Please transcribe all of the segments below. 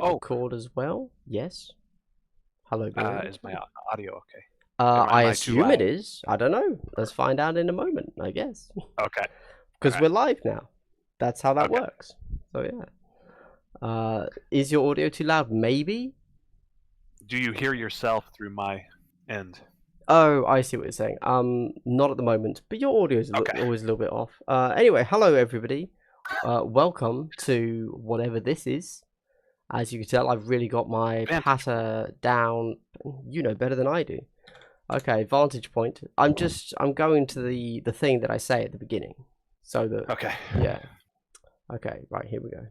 Oh, record as well. Yes. Hello, Beeranid. is my audio okay? I am I too assume it loud? is. I don't know. Let's find out in a moment, I guess. Okay. Because Okay. we're live now. That's how that Okay. works. So yeah. Is your audio too loud? Maybe. Do you hear yourself through my end? Oh, I see what you're saying. Not at the moment, but your audio is Okay. always a little bit off. Anyway, hello everybody. Welcome to whatever this is. As you can tell, I've really got my Vantage patter down. You know better than I do. Okay, vantage point. I'm going to the thing that I say at the beginning. So that Okay. yeah. Okay, right, here we go.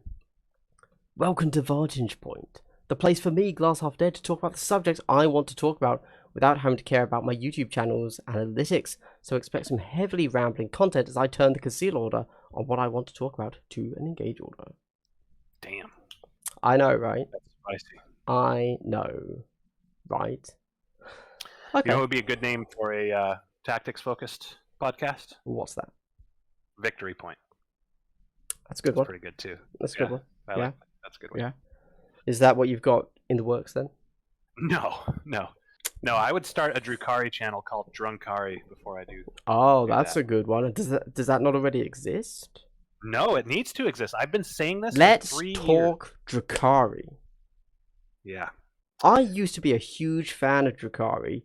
Welcome to Vantage Point, the place for me, Glass Half Dead, to talk about the subjects I want to talk about without having to care about my YouTube channel's analytics. So expect some heavily rambling content as I turn the conceal order on what I want to talk about to an engage order. Damn. I know, right? That's spicy. I know, right? Okay. You know what would be a good name for a tactics-focused podcast? What's that? Victory Point. That's a good That's one. pretty good too. That's a good one. I like that. That's a good one. Yeah. Is that what you've got in the works then? No. I would start a Drukari channel called Drunkari before I do. Oh, do that's that. a good one. Does that not already exist? No, it needs to exist. I've been saying this Let's for 3 years. talk Drukari. Yeah. I used to be a huge fan of Drukari.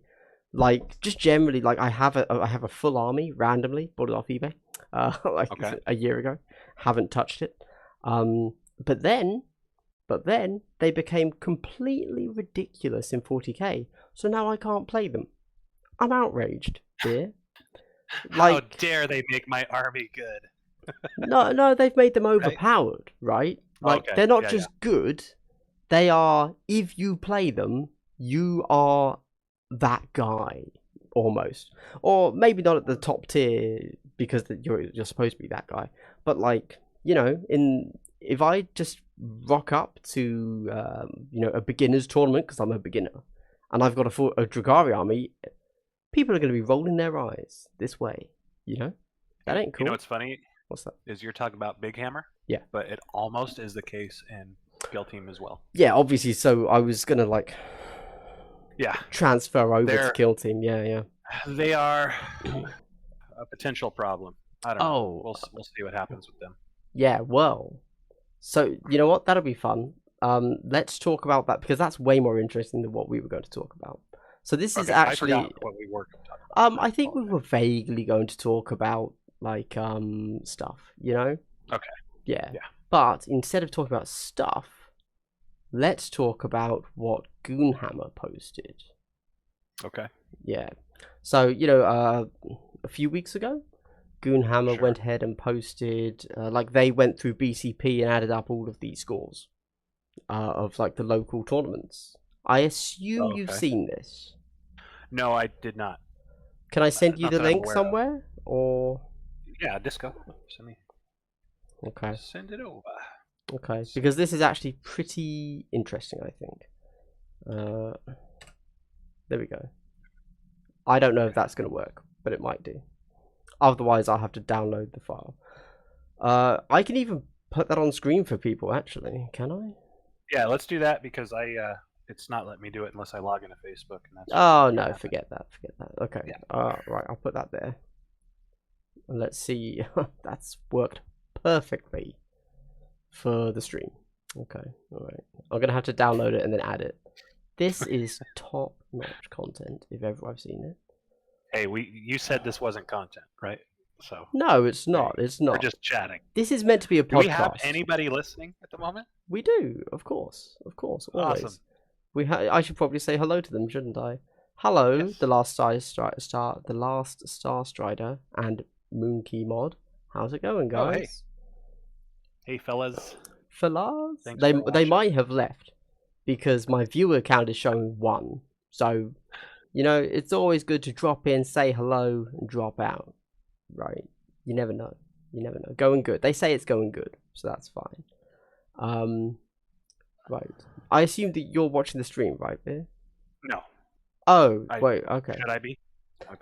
Like, just generally, like I have a full army randomly, bought it off eBay, Okay. a year ago. Haven't touched it. But then they became completely ridiculous in 40k. So now I can't play them. I'm outraged, dear. How dare they make my army good? No, they've made them overpowered, right? Like, Okay. they're not just good. They are, if you play them, you are that guy, almost. Or maybe not at the top tier, because you're supposed to be that guy. But, like, you know, if I just rock up to, a beginner's tournament, because I'm a beginner, and I've got a Dragari army, people are going to be rolling their eyes this way, you know? That ain't cool. You know what's funny? What's that? Is you're talking about Big Hammer? Yeah. But it almost is the case in Killteam as well. Yeah, obviously, so I was going to, like... Yeah. Transfer over to Killteam, yeah. They are a potential problem. I don't know. We'll see what happens with them. Yeah, well. So, you know what? That'll be fun. Let's talk about that, because that's way more interesting than what we were going to talk about. So this is actually... I forgot what we were going to talk about. I think we were vaguely going to talk about, like, stuff, you know? Okay. Yeah. But instead of talking about stuff, let's talk about what Goonhammer posted. Okay. Yeah. So, you know, a few weeks ago, Goonhammer went ahead and posted, like, they went through BCP and added up all of the scores of, like, the local tournaments. I assume you've seen this. No, I did not. Can I send you the link somewhere? Or... Yeah, Disco. Send me. Okay. Send it over. Okay, because this is actually pretty interesting, I think. There we go. I don't know if that's going to work, but it might do. Otherwise, I'll have to download the file. I can even put that on screen for people, actually. Can I? Yeah, let's do that, because it's not letting me do it unless I log into Facebook. And that's no, forget that. Okay. Yeah. Right, I'll put that there. And let's see. That's worked perfectly for the stream. Okay, alright. I'm going to have to download it and then add it. This is top-notch content, if ever I've seen it. Hey, you said this wasn't content, right? So no, it's not. It's not. We're just chatting. This is meant to be a podcast. Do we have anybody listening at the moment? We do, of course, always. Awesome. I should probably say hello to them, shouldn't I? Hello, yes. the last Star Strider and Moonkey Mod. How's it going, guys? Oh, hey. Hey, fellas. They might have left because my viewer count is showing 1. So, you know, it's always good to drop in, say hello, and drop out. Right? You never know. Going good. They say it's going good, so that's fine. Right. I assume that you're watching the stream, right, Beer? No. Oh, wait. Okay. Should I be?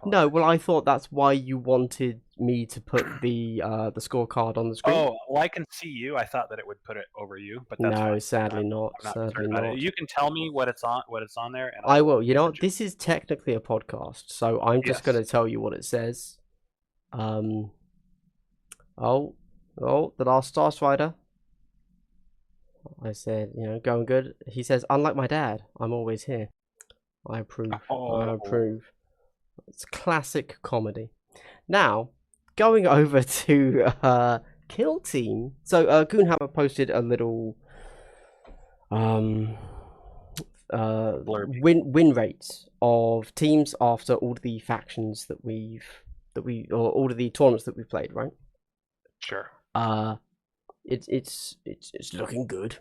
No, well, I thought that's why you wanted me to put the scorecard on the screen. Oh, well, I can see you. I thought that it would put it over you, but that's no, fine. sadly not. I'm not Sadly concerned about not. it. You can tell me what it's on there, and I will. You know, this is technically a podcast, so I'm just going to tell you what it says. Oh, the last Star Strider. I said, going good. He says, unlike my dad, I'm always here. I approve. I approve. It's classic comedy. Now, going over to Kill Team. So Goonhammer posted a little win rates of teams after all of the factions or all of the tournaments that we've played, right? Sure. It's looking good,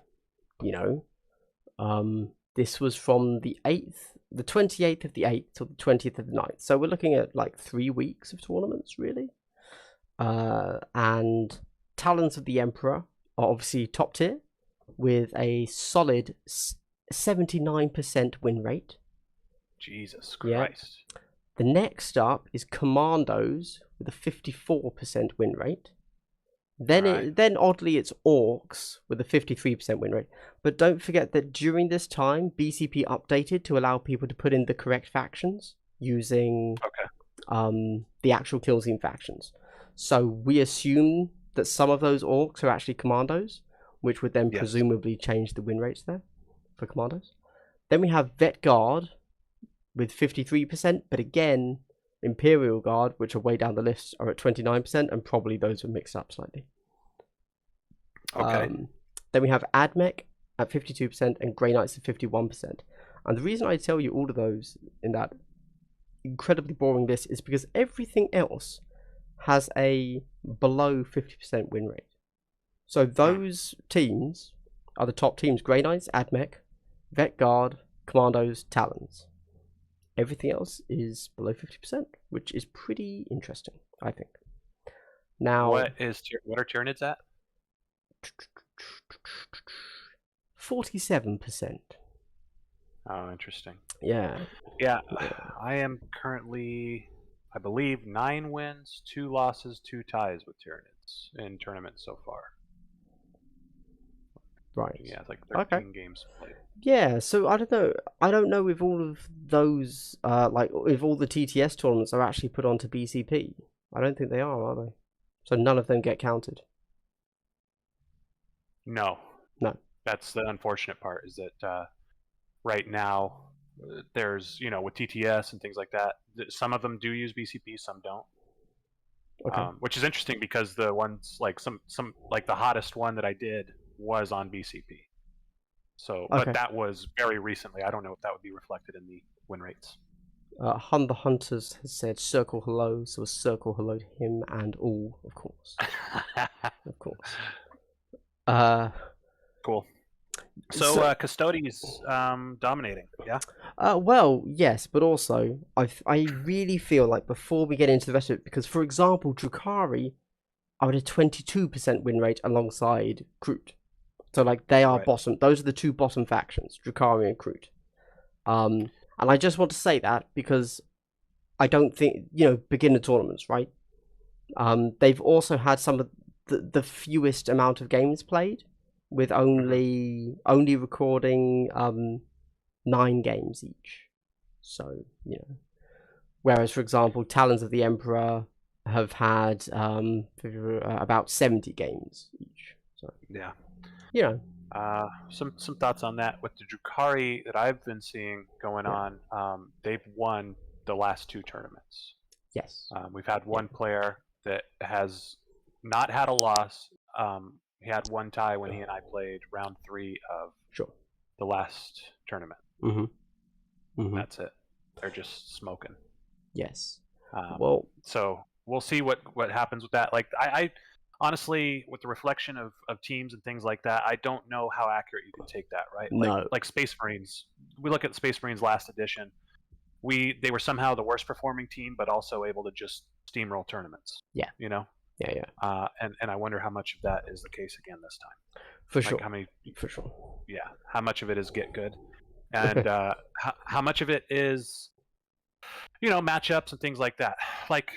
This was from the 28th of the 8th till the 20th of the 9th. So we're looking at like 3 weeks of tournaments, really. And Talons of the Emperor are obviously top tier with a solid 79% win rate. Jesus Christ. Yeah. The next up is Commandos with a 54% win rate. Then oddly, it's Orcs with a 53% win rate. But don't forget that during this time, BCP updated to allow people to put in the correct factions using the actual Kill Team factions. So we assume that some of those Orcs are actually Commandos, which would then presumably change the win rates there for Commandos. Then we have Vet Guard with 53%, but again, Imperial Guard, which are way down the list, are at 29%, and probably those are mixed up slightly. Then we have AdMech at 52% and Grey Knights at 51%. And the reason I tell you all of those in that incredibly boring list is because everything else has a below 50% win rate. So those teams are the top teams: Grey Knights, AdMech, Vet Guard, Commandos, Talons. Everything else is below 50%, which is pretty interesting, I think. Now, what are Tyranids at? 47%. Oh, interesting. Yeah. I am currently, I believe, 9 wins, 2 losses, 2 ties with Tyranids in tournaments so far. Right. Yeah, it's like 13 games played. Yeah, so I don't know if all of those, if all the TTS tournaments are actually put onto BCP. I don't think they are they? So none of them get counted. No. That's the unfortunate part, is that right now there's, with TTS and things like that, some of them do use BCP, some don't. Okay. Which is interesting because the ones like some like the hottest one that I did was on BCP. So, but that was very recently. I don't know if that would be reflected in the win rates. Hun the Hunters has said circle hello, so a circle hello to him and all, of course. Of course. Cool. So Custodes dominating, yeah? Well, yes, but also I really feel like before we get into the rest of it, because for example, Drukhari are at a 22% win rate alongside Kroot. So like they are bottom. Those are the two bottom factions, Drukhari and Kroot. And I just want to say that because I don't think beginner tournaments, right? They've also had some of the fewest amount of games played, with only recording 9 games each. So whereas for example, Talons of the Emperor have had about 70 games each. So some thoughts on that with the Drukhari that I've been seeing going on. They've won the last 2 tournaments. Yes. We've had one player that has not had a loss. He had 1 tie when he and I played round 3 of the last tournament. That's it. They're just smoking. Yes. So we'll see what happens with that. Like I honestly, with the reflection of teams and things like that, I don't know how accurate you can take that, right? Like Space Marines. We look at the Space Marines last edition. They were somehow the worst performing team, but also able to just steamroll tournaments. Yeah. Yeah. And I wonder how much of that is the case again this time. For sure. For sure. Yeah. How much of it is get good, and how much of it is matchups and things like that. Like,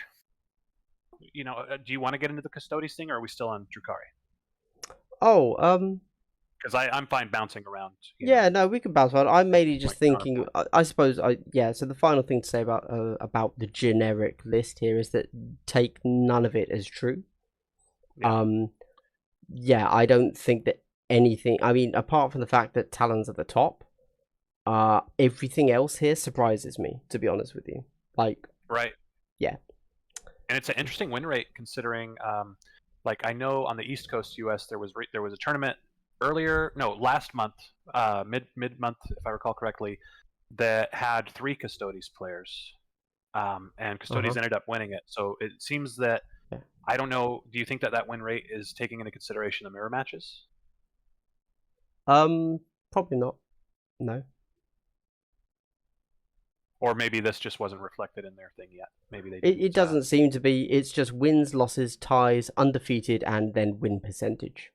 do you want to get into the Custodes thing, or are we still on Drukhari? Oh, Because I'm fine bouncing around. Yeah, no, we can bounce around. I'm mainly just Like thinking. I suppose. Yeah. So the final thing to say about the generic list here is that take none of it as true. Yeah. Yeah, I don't think that anything. I mean, apart from the fact that Talon's at the top, everything else here surprises me. To be honest with you, like, Right. yeah. And it's an interesting win rate considering, like I know on the East Coast U.S. there was a tournament last month, mid month if I recall correctly, that had 3 Custodes players, and Custodes ended up winning it. So it seems that Yeah. I don't know. Do you think that win rate is taking into consideration the mirror matches? Probably not. No. Or maybe this just wasn't reflected in their thing yet. Maybe they. It doesn't seem to be. It's just wins, losses, ties, undefeated, and then win percentage.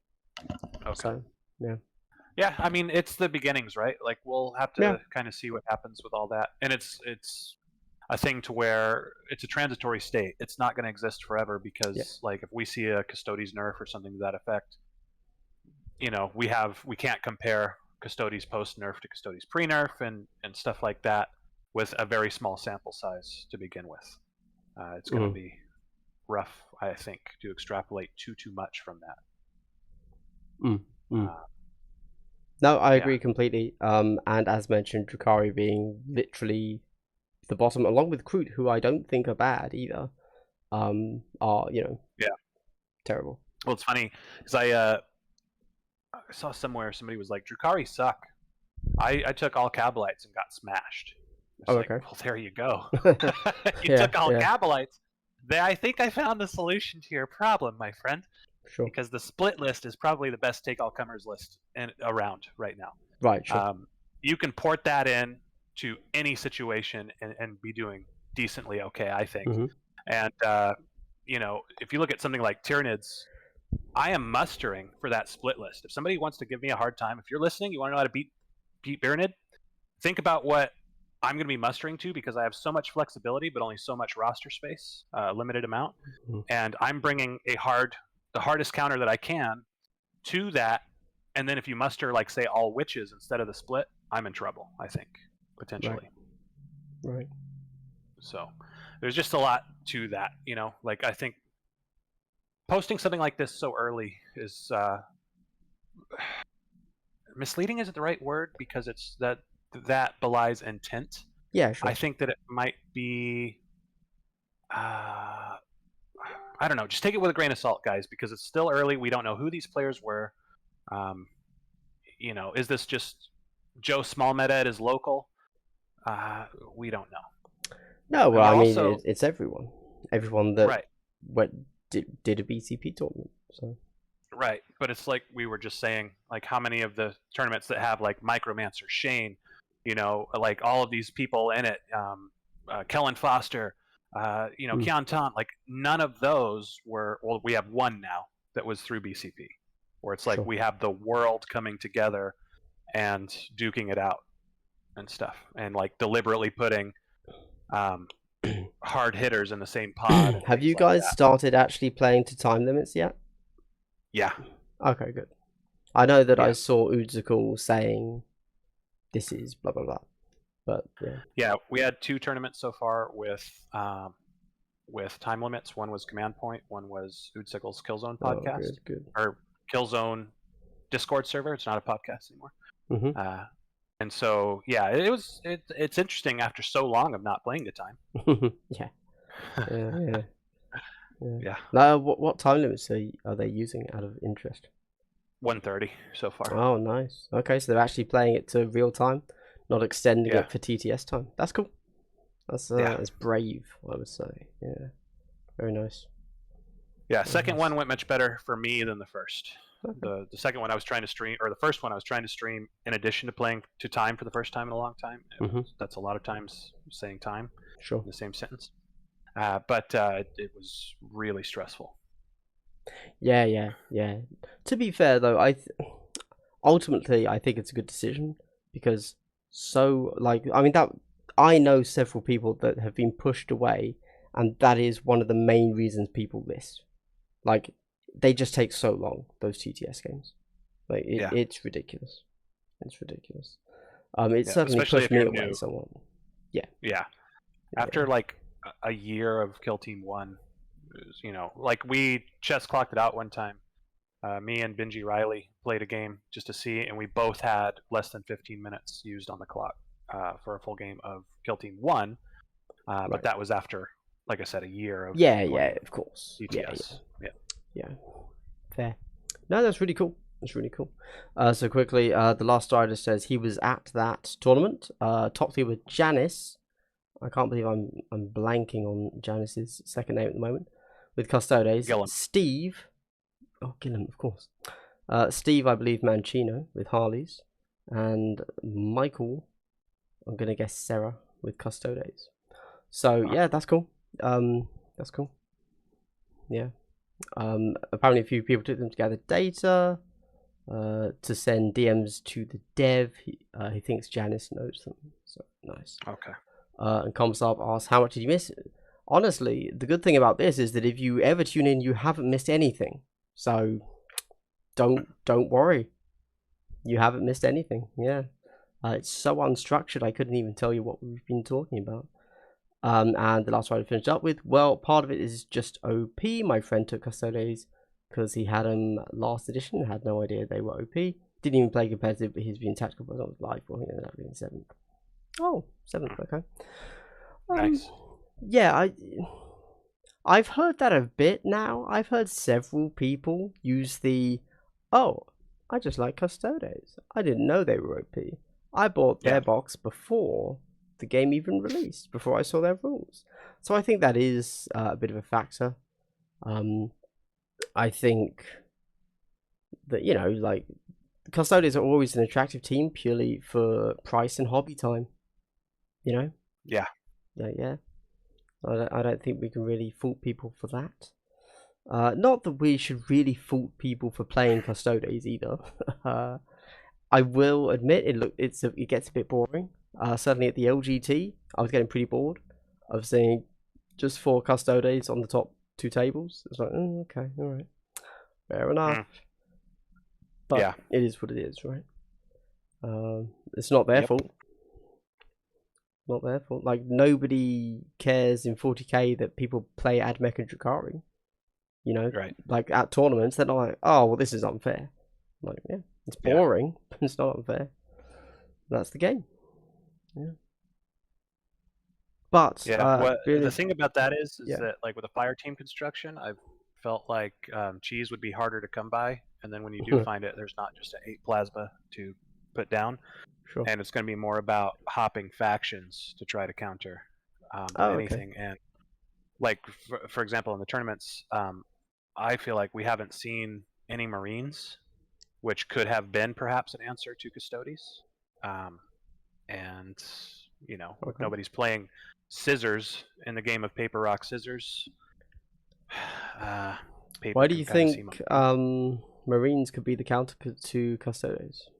Okay. So yeah. Yeah, I mean it's the beginnings, right? Like we'll have to kind of see what happens with all that, and it's a thing to where it's a transitory state. It's not going to exist forever because, like, if we see a Custodes nerf or something to that effect, we can't compare Custodes post nerf to Custodes pre nerf and stuff like that with a very small sample size to begin with. It's going to be rough, I think, to extrapolate too much from that. No, I agree completely. And as mentioned, Drukhari being literally the bottom, along with Kroot, who I don't think are bad either, are terrible. Well, it's funny because I saw somewhere somebody was like, Drukhari suck. I took all Kabalites and got smashed. Okay. Well, there you go. You took all Kabalites. I think I found the solution to your problem, my friend. Sure. Because the split list is probably the best take all comers list around right now. Right. Sure. You can port that in to any situation and be doing decently okay, I think. And if you look at something like Tyranids, I am mustering for that split list. If somebody wants to give me a hard time, if you're listening, you want to know how to beat Beeranid, think about what I'm going to be mustering to, because I have so much flexibility but only so much roster space, limited amount, and I'm bringing the hardest counter that I can to that. And then if you muster, like, say, all witches instead of the split, I'm in trouble, I think, potentially. Right. So there's just a lot to that, like, I think posting something like this so early is misleading. Isn't the right word, because it's that belies intent. Yeah, sure. I think that it might be I don't know, just take it with a grain of salt, guys, because it's still early. We don't know who these players were. Is this just Joe Small Meta at his local? We don't know. No, well, I mean, it's everyone that did a BCP tournament. So right, but it's like we were just saying, like, how many of the tournaments that have like Micromancer, Shane, like all of these people in it, Kellen Foster, Keon Ton, like none of those were. Well, we have one now that was through BCP, where it's like we have the world coming together and duking it out and stuff, and like deliberately putting hard hitters in the same pod. Have you guys started actually playing to time limits yet? Yeah. Okay, good. I know that I saw Udzikal saying this is blah blah blah, but yeah, we had 2 tournaments so far with time limits. One was Command Point, one was Udzikal's Killzone podcast. Good. Or Killzone Discord server. It's not a podcast anymore. And so it's interesting after so long of not playing the time. Yeah. Now, what time limits are they using out of interest? 1:30 so far. Oh, nice. Okay, so they're actually playing it to real time, not extending it for TTS time. That's cool. That's brave, I would say. Yeah, very nice. Yeah, second one went much better for me than the first. The second one I was trying to stream, or the first one I was trying to stream in addition to playing to time for the first time in a long time. That's a lot of times saying time in the same sentence. But it was really stressful. Yeah. To be fair, though, ultimately I think it's a good decision, because that I know several people that have been pushed away, and that is one of the main reasons people miss. Like, they just take so long, those TTS games. Like, it's ridiculous. It's ridiculous. It certainly especially pushed if me you're away new. somewhat. Yeah. Yeah. After like a year of Kill Team 1, you know, like we chess clocked it out one time. Me and Benji Riley played a game just to see, and we both had less than 15 minutes used on the clock for a full game of Kill Team 1. But that was after, like I said, a year of of course. DTS. Yeah. Fair. No, that's really cool. That's really cool. So quickly, the last rider says he was at that tournament. Top tier with Janice. I can't believe I'm blanking on Janice's second name at the moment. With Custodes. Gillen. Steve. Oh, Gillen, of course. Steve, I believe Mancino with Harleys. And Michael, I'm going to guess Sarah with Custodes. So, yeah, that's cool. That's cool. Yeah. Apparently a few people took them to gather data to send DMs to the dev. He thinks Janice knows them. So, nice. Okay. And Comsarb asks, how much did you miss? Honestly, the good thing about this is that if you ever tune in, you haven't missed anything. So don't worry. You haven't missed anything. Yeah. It's so unstructured, I couldn't even tell you what we've been talking about. And the last one I finished up with, well, part of it is just OP. My friend took Custodes because he had them last edition, had no idea they were OP. Didn't even play competitive, but he's been tactical, but not live. Well, he ended up being 7th. Oh, 7th, okay. Nice. Yeah, I've heard that a bit now. I've heard several people use the, oh, I just like Custodes. I didn't know they were OP. I bought their box before the game even released, before I saw their rules. So I think that is a bit of a factor. I think that, you know, like, Custodes are always an attractive team purely for price and hobby time. You know? Yeah. I don't think we can really fault people for that. Not that we should really fault people for playing Custodes either. I will admit it gets a bit boring. Certainly at the LGT, I was getting pretty bored of seeing just 4 Custodes on the top 2 tables. It's like, okay, all right, fair enough. But it is what it is, right? It's not their fault. Not their fault. Like, nobody cares in 40k that people play Admech and Drakari. You know, like at tournaments, they're not like, oh, well, this is unfair. I'm like, yeah, it's boring, but it's not unfair. That's the game. Yeah. But the thing about that is that, like, with a fire team construction, I've felt like cheese would be harder to come by, and then when you do find it, there's not just an 8 plasma to put down. Sure. And it's going to be more about hopping factions to try to counter than anything. And, like, for example, in the tournaments, I feel like we haven't seen any Marines, which could have been perhaps an answer to Custodes. And, you know, nobody's playing scissors in the game of paper, rock, scissors. Why do you think Marines could be the counter to Custodes?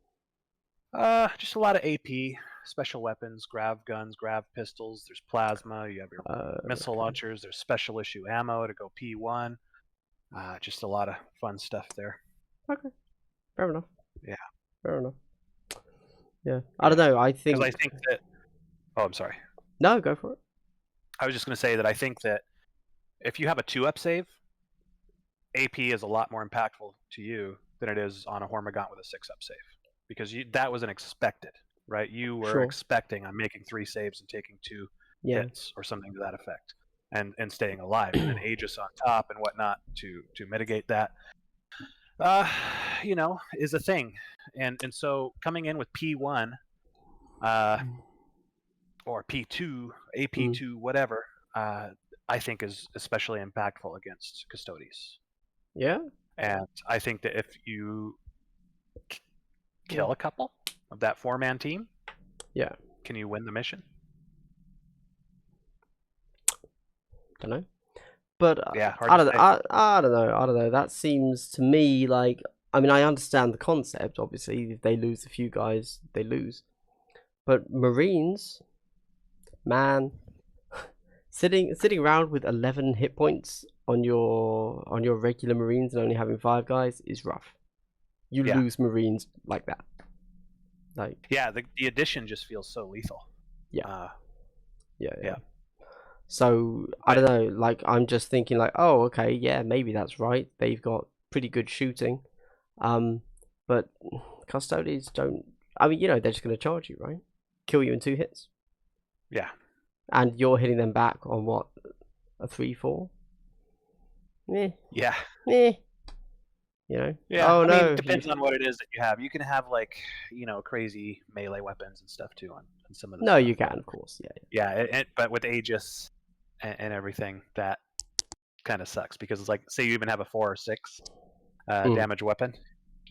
Just a lot of AP, special weapons, grav guns, grav pistols. There's plasma. You have your missile launchers. There's special issue ammo to go P1. Just a lot of fun stuff there. Okay, fair enough. Yeah, fair enough. Yeah, I don't know. I think that. Oh, I'm sorry. No, go for it. I was just going to say that I think that if you have a 2-up save, AP is a lot more impactful to you than it is on a Hormigaunt with a 6-up save. Because that wasn't expected, right? You were expecting I'm making 3 saves and taking 2 hits or something to that effect, and staying alive, and then Aegis on top and whatnot to mitigate that. You know, is a thing, and so coming in with P1, or P2, AP2, whatever, I think is especially impactful against Custodes. Yeah, and I think that if you kill a couple of that 4-man team, can you win the mission? Don't know, but I don't know. That seems to me like, I mean, I understand the concept. Obviously, if they lose a few guys, they lose. But Marines, man, sitting around with 11 hit points on your regular Marines and only having 5 guys is rough. You lose Marines like that. Like the addition just feels so lethal. Yeah. So I don't know. Like I'm just thinking, like, oh, okay, yeah, maybe that's right. They've got pretty good shooting, but Custodes don't. I mean, they're just going to charge you, right? Kill you in 2 hits. Yeah. And you're hitting them back on what, a 3-4? Yeah. Yeah. Yeah. Oh I no. mean, it depends on what it is that you have. You can have like crazy melee weapons and stuff too on some of the. No, stuff. you can, of course. Yeah. But with Aegis and everything, that kind of sucks because it's like, say you even have a 4 or 6 damage weapon,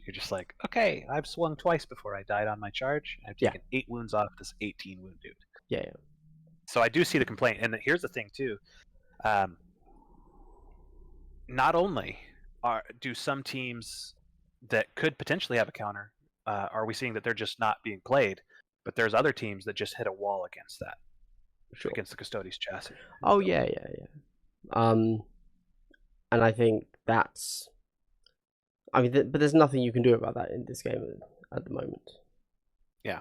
you're just like, okay, I've swung twice before I died on my charge. I've taken 8 wounds off this 18 wound dude. Yeah. So I do see the complaint, and here's the thing too. Not only do some teams that could potentially have a counter, are we seeing that they're just not being played, but there's other teams that just hit a wall against that, against the Custodes chassis. Oh yeah. And I think that's. I mean, but there's nothing you can do about that in this game at the moment. Yeah,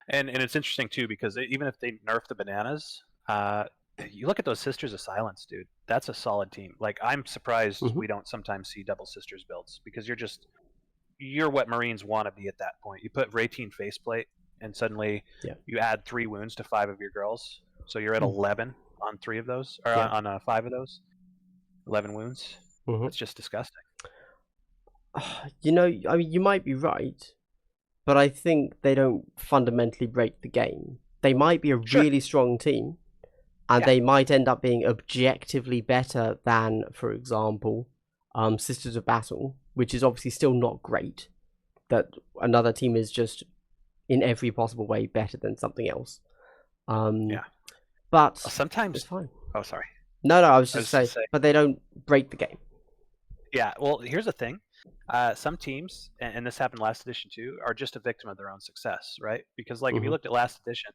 and it's interesting too because even if they nerf the bananas, you look at those Sisters of Silence, dude. That's a solid team. Like I'm surprised we don't sometimes see double Sisters builds because you're what Marines want to be at that point. You put Ratine faceplate and suddenly you add 3 wounds to 5 of your girls, so you're at 11 on 3 of those, or on 5 of those. 11 wounds. It's just disgusting. I mean, you might be right, but I think they don't fundamentally break the game. They might be a really strong team, and they might end up being objectively better than, for example, Sisters of Battle, which is obviously still not great. That another team is just in every possible way better than something else. But sometimes it's fine. Oh, sorry. No, I was just saying, but they don't break the game. Yeah, well, here's the thing. Some teams, and this happened last edition too, are just a victim of their own success, right? Because if you looked at last edition,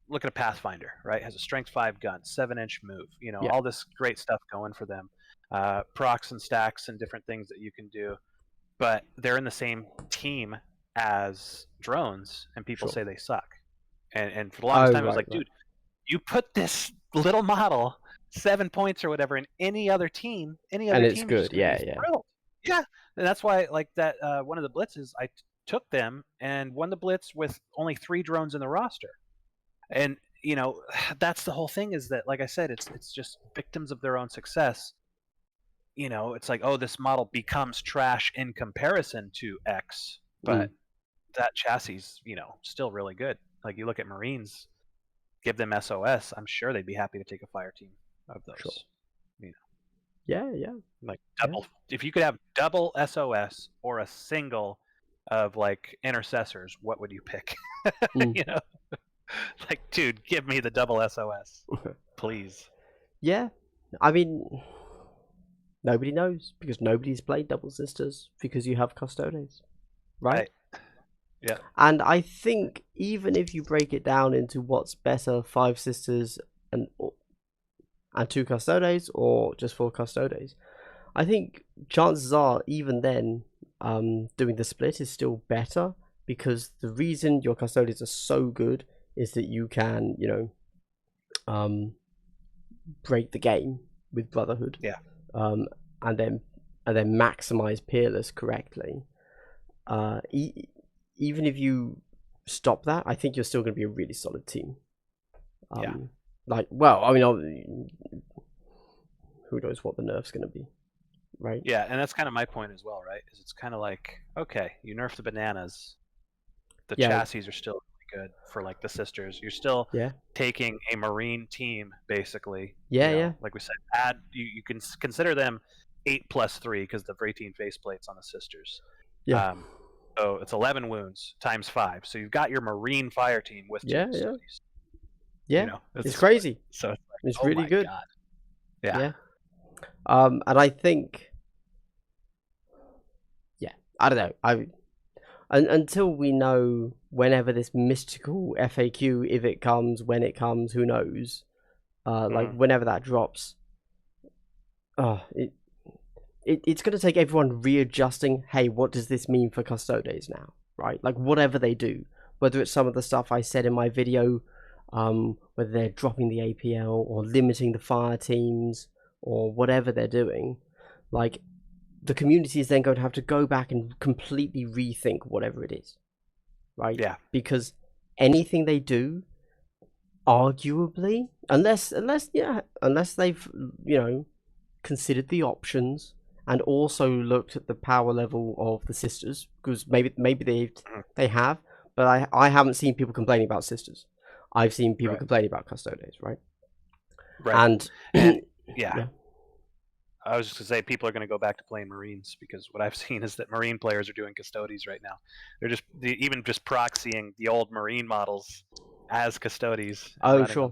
look at a Pathfinder, right? Has a strength 5 gun, 7-inch move, all this great stuff going for them, procs and stacks and different things that you can do, but they're in the same team as drones, and people say they suck. And for the longest time, it was like, dude, you put this little model 7 points or whatever in any other team, and it's good. Yeah. And that's why, like that, one of the blitzes, I took them and won the blitz with only 3 drones in the roster. And that's the whole thing, is that, like I said, it's just victims of their own success. It's like, oh, this model becomes trash in comparison to X, but that chassis is, still really good. Like you look at Marines, give them SOS, I'm sure they'd be happy to take a fire team of those. Yeah. Like double, if you could have double SOS or a single of like intercessors, what would you pick? Like, dude, give me the double SOS, please. Yeah, I mean, nobody knows because nobody's played Double Sisters because you have Custodes, right? Yeah. And I think even if you break it down into what's better, 5 Sisters and 2 Custodes, or just 4 Custodes, I think chances are, even then, doing the split is still better, because the reason your Custodes are so good is that you can, break the game with Brotherhood, and then maximize Peerless correctly. Even if you stop that, I think you're still going to be a really solid team. Like, well, I mean, who knows what the nerf's going to be, right? Yeah, and that's kind of my point as well, right? Is it's kind of like, okay, you nerf the bananas, the chassis are still really good for like the Sisters. You're still taking a Marine team, basically. Like we said, you can consider them 8+3 because the Ratine faceplates on the Sisters. So it's 11 wounds times 5. So you've got your Marine fire team with 2 Custodes. It's crazy. So it's really good. God. And I think, I don't know. until we know whenever this mystical FAQ, if it comes, when it comes, who knows, like whenever that drops, it's going to take everyone readjusting. Hey, what does this mean for Custodes now, right? Like whatever they do, whether it's some of the stuff I said in my video, whether they're dropping the APL or limiting the fire teams or whatever they're doing, like the community is then going to have to go back and completely rethink whatever it is, right? Yeah. Because anything they do, arguably, unless they've, you know, considered the options and also looked at the power level of the sisters, because maybe they have, but I haven't seen people complaining about sisters. I've seen people complaining about Custodes, right? Right. And yeah. I was just gonna say people are gonna go back to playing Marines, because what I've seen is that Marine players are doing Custodes right now. They're even just proxying the old Marine models as Custodes. Oh, sure.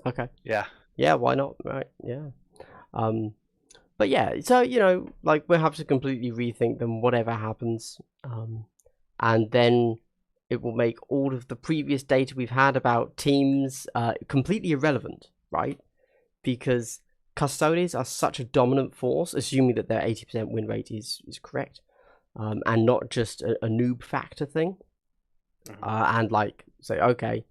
Them. Okay. Yeah. Yeah, why not? Right. Yeah. But yeah, so, you know, like we'll have to completely rethink them, whatever happens. And then it will make all of the previous data we've had about teams completely irrelevant, right? Because Custodes are such a dominant force, assuming that their 80% win rate is correct, and not just a noob factor thing. And like say, okay,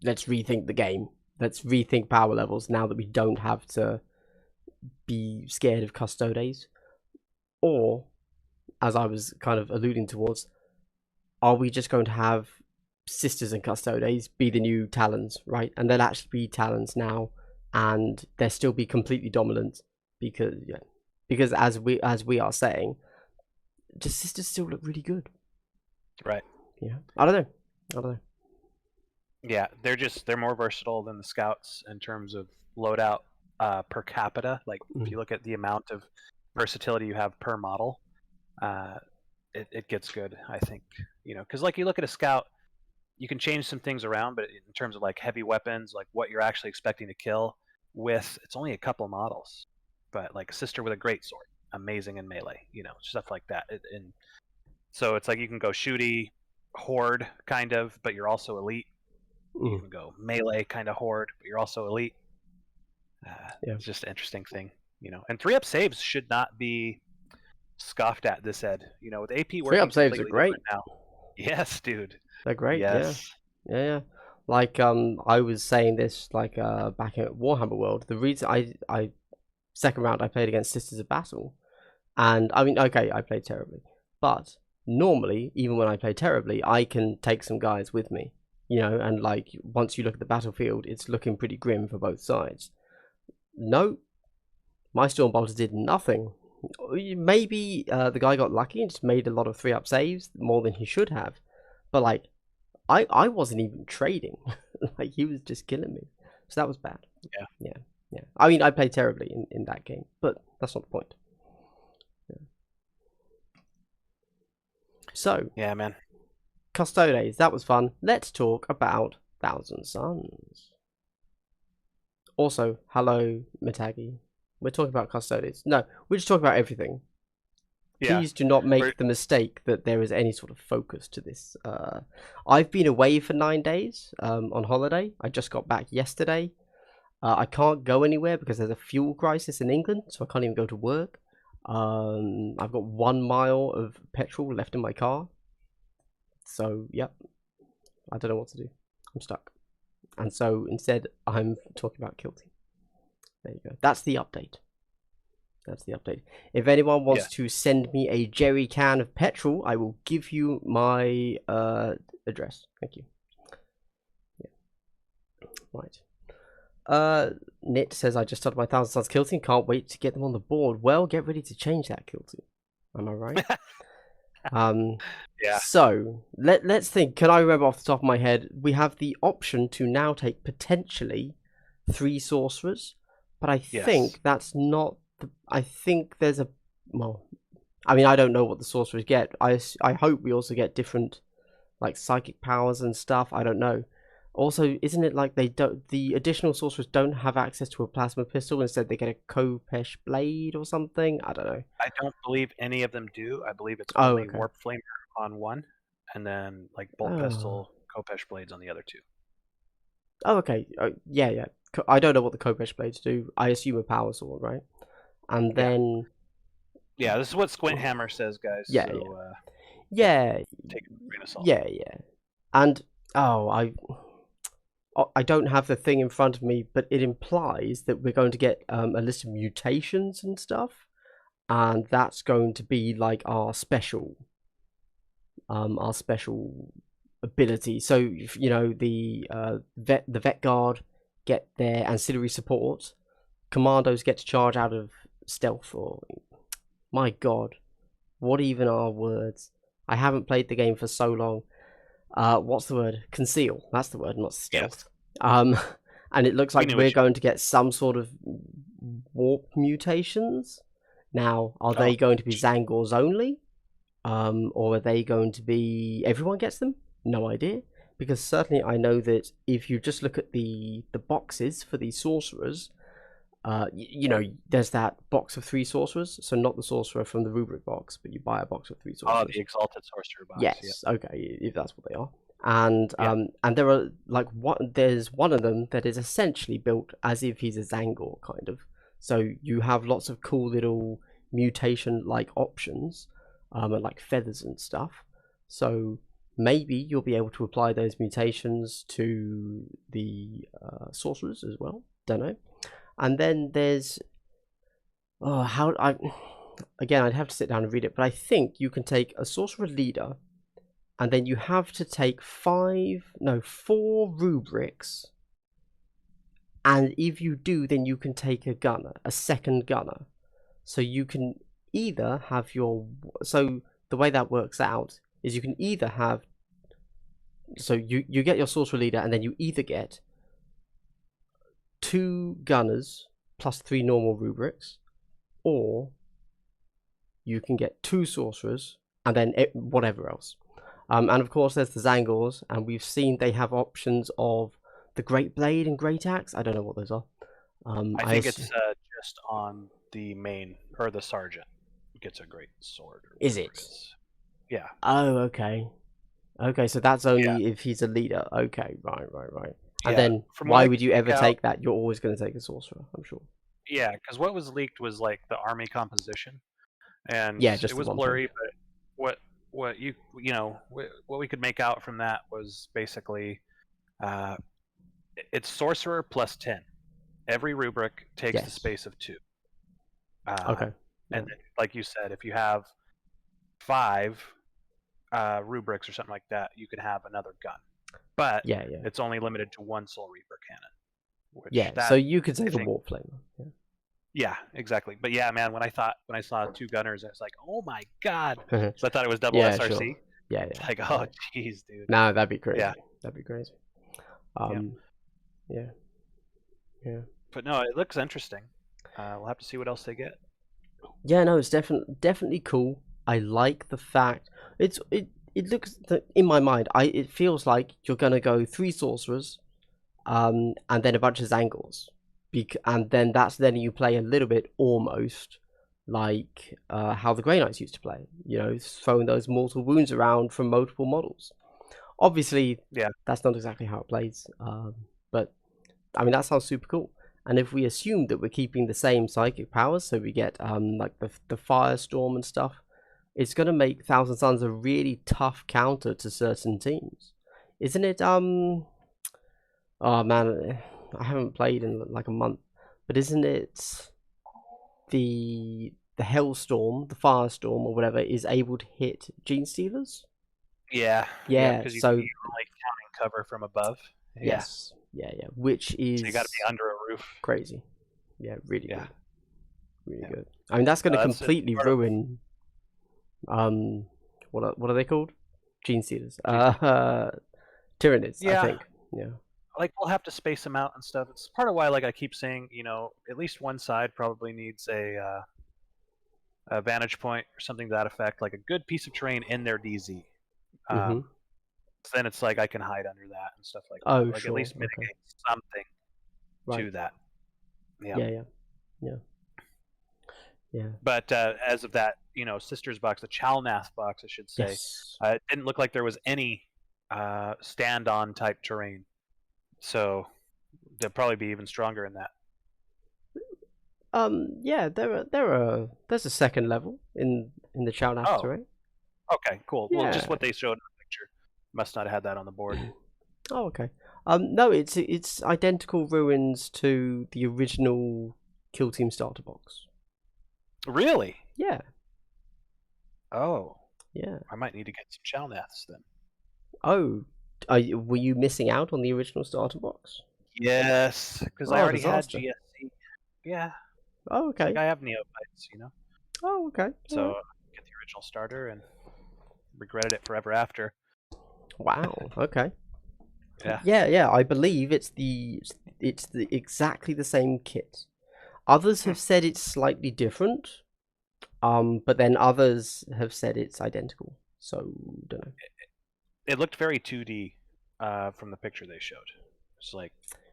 let's rethink the game. Let's rethink power levels now that we don't have to be scared of Custodes. Or, as I was kind of alluding towards, are we just going to have sisters and Custodes be the new Talons, right? And they'll actually be Talons now, and they'll still be completely dominant because as we are saying, the sisters still look really good. Right. Yeah. I don't know. Yeah, they're more versatile than the scouts in terms of loadout per capita. Like if you look at the amount of versatility you have per model, it gets good, I think. You know, because like you look at a scout, you can change some things around, but in terms of like heavy weapons, like what you're actually expecting to kill with, it's only a couple models. But like a sister with a great sword, amazing in melee, you know, stuff like that. And so it's like you can go shooty, horde kind of, but you're also elite. You can go melee kind of horde, but you're also elite. It's just an interesting thing, you know. And 3-up saves should not be scoffed at this ed. You know, with AP working 3-up saves are great now. Yes, dude. They're great. Yes. Yeah. Like I was saying this like back at Warhammer World. The reason I second round I played against Sisters of Battle, and I mean, okay, I played terribly, but normally even when I play terribly, I can take some guys with me, you know, and like once you look at the battlefield, it's looking pretty grim for both sides. No, my Stormbolter did nothing. Maybe the guy got lucky and just made a lot of 3-up saves, more than he should have, but like I wasn't even trading. Like he was just killing me, so that was bad. Yeah. I mean, I played terribly in that game, but that's not the point. So yeah, man, Custodes, that was fun. Let's talk about Thousand Suns. Also, hello Mitagi. We're talking about Custodes. No, we're just talking about everything. Please do not make the mistake that there is any sort of focus to this. I've been away for 9 days on holiday. I just got back yesterday. I can't go anywhere because there's a fuel crisis in England, so I can't even go to work. I've got 1 mile of petrol left in my car. So, yep. I don't know what to do. I'm stuck. And so, instead, I'm talking about Kill Team. There you go. That's the update. If anyone wants to send me a jerry can of petrol, I will give you my address. Thank you. Yeah. Right. Nit says, I just started my Thousand Suns kill team. Can't wait to get them on the board. Well, get ready to change that kill team. Am I right? Yeah. So, let's think. Can I remember off the top of my head? We have the option to now take potentially 3 sorcerers. But I think that's not... I think there's a... Well, I mean, I don't know what the sorcerers get. I hope we also get different, like, psychic powers and stuff. I don't know. Also, isn't it like the additional sorcerers don't have access to a plasma pistol? Instead, they get a Kopesh blade or something? I don't know. I don't believe any of them do. I believe it's only Warp Flamer on one, and then like bolt Oh. pistol, Kopesh blades on the other two. Oh, okay. Yeah, yeah. I don't know what the Kopesh blades do. I assume a power sword, right? And Yeah. then Yeah, this is what Squint Hammer says, guys. yeah, So yeah, yeah, take it with a grain of salt. yeah, yeah. And oh, I don't have the thing in front of me, but it implies that we're going to get a list of mutations and stuff, and that's going to be like our special ability. So you know the vet guard get their ancillary support. Commandos get to charge out of stealth. Or my god, what even are words? I haven't played the game for so long. What's the word? Conceal. That's the word, not stealth. Yes. Um, and it looks We like knew we're what you going to get some sort of warp mutations. Now, are Oh, they going to be Zangors only? Or are they going to be everyone gets them? No idea. Because certainly I know that if you just look at the boxes for these sorcerers, you know, there's that box of 3 sorcerers. So not the sorcerer from the rubric box, but you buy a box of 3 Oh, sorcerers. the Exalted Sorcerer box. Yeah. Yes, okay, if that's what they are. And Yeah. and there are like there's one of them that is essentially built as if he's a Zangor kind of. So you have lots of cool little mutation like options, and like feathers and stuff. So maybe you'll be able to apply those mutations to the sorcerers as well. Don't know. And then there's how I again I'd have to sit down and read it, but I think you can take a sorcerer leader and then you have to take 4 rubrics, and if you do, then you can take a second gunner. So you can either have so the way that works out is you can either have, so you get your sorcerer leader, and then you either get 2 gunners plus 3 normal rubrics, or you can get 2 sorcerers and then whatever else. And of course, there's the Zangors, and we've seen they have options of the Great Blade and Great Axe. I don't know what those are. I think it's just on the main or the sergeant gets a great sword. Or is whatever it? Yeah. Oh, okay. Okay, so that's Yeah. only if he's a leader. Okay, right. And Yeah. then From what why I would could you ever make out, take that? You're always going to take a sorcerer, I'm sure. yeah, because what was leaked was like the army composition, and Yeah, it just the was one thing. blurry. But what you know what we could make out from that was basically uh, it's sorcerer plus 10. Every rubric takes the Yes. space of 2. Okay. Yeah. And then, like you said, if you have 5 rubrics or something like that, you can have another gun. But Yeah. it's only limited to 1 Soul Reaper cannon. Which Yeah. that So you could I take a think, warp flamer. Yeah. yeah, exactly. But yeah, man, when I saw 2 gunners, I was like, oh my god, so I thought it was double Yeah. SRC. Sure. Yeah. It's like, oh jeez, dude. No, that'd be crazy. Yeah. That'd be crazy. Yeah. Yeah. But no, it looks interesting. We'll have to see what else they get. Yeah, no, it's definitely cool. I like the fact it looks in my mind. It feels like you're gonna go 3 sorcerers, and then a bunch of Zangors, and then you play a little bit almost like how the Grey Knights used to play. You know, throwing those mortal wounds around from multiple models. Obviously, Yeah. that's not exactly how it plays, but I mean that sounds super cool. And if we assume that we're keeping the same psychic powers, so we get like the firestorm and stuff, it's gonna make Thousand Suns a really tough counter to certain teams, isn't it? Oh man, I haven't played in like a month, but isn't it the Hellstorm, the firestorm or whatever is able to hit Gene Stealers? Yeah. Yeah, Because so you're only counting cover from above. Yeah. yes, yeah, which is So you got to be under a roof. crazy. Yeah, really Yeah. good. Really good. I mean, that's going to That's completely part of ruin. What are they called? Gene Stealers. Tyrannids, Yeah. I think. Yeah. Like we'll have to space them out and stuff. It's part of why, like I keep saying, at least one side probably needs a vantage point or something to that effect, like a good piece of terrain in their DZ. Mm-hmm. So then it's like I can hide under that and stuff like that. Oh, Like sure. at least Okay. mitigate something Right. to that. Yeah. Yeah. Yeah. But as of that, Sisters box, the Chalnath box, I should say, Yes. it didn't look like there was any stand-on type terrain. So they'll probably be even stronger in that. Yeah, there's a second level in the Chalnath Oh, terrain. okay, cool. Well, just Yeah. what they showed in the picture. Must not have had that on the board. Oh, okay. No, it's identical ruins to the original Kill Team starter box. Really? Yeah. Oh, Yeah. I might need to get some Chalnaths then. Oh, were you missing out on the original starter box? Yes, because I Oh, already had disaster. GSC. Yeah, Oh, it's like okay. I have neophytes. Oh, okay. All So right. get the original starter and regretted it forever after. Wow. Okay. Yeah. Yeah. I believe it's the exactly the same kit. Others Hmm. have said it's slightly different. But then others have said it's identical. So don't know. It looked very 2D from the picture they showed. It's like,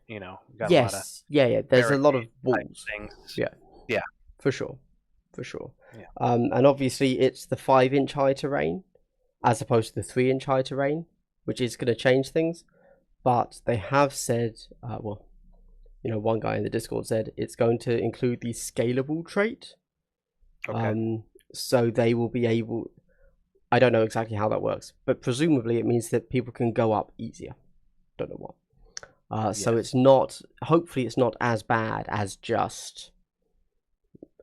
got a lot of Yes. Yeah. There's a lot barricade of type walls. things. Yeah. Yeah. For sure. For sure. Yeah. And obviously it's the 5-inch high terrain as opposed to the 3-inch high terrain, which is going to change things. But they have said, one guy in the Discord said it's going to include the scalable trait. Okay. So they will be able. I don't know exactly how that works, but presumably it means that people can go up easier. Don't know what. So Yes. it's not. Hopefully, it's not as bad as just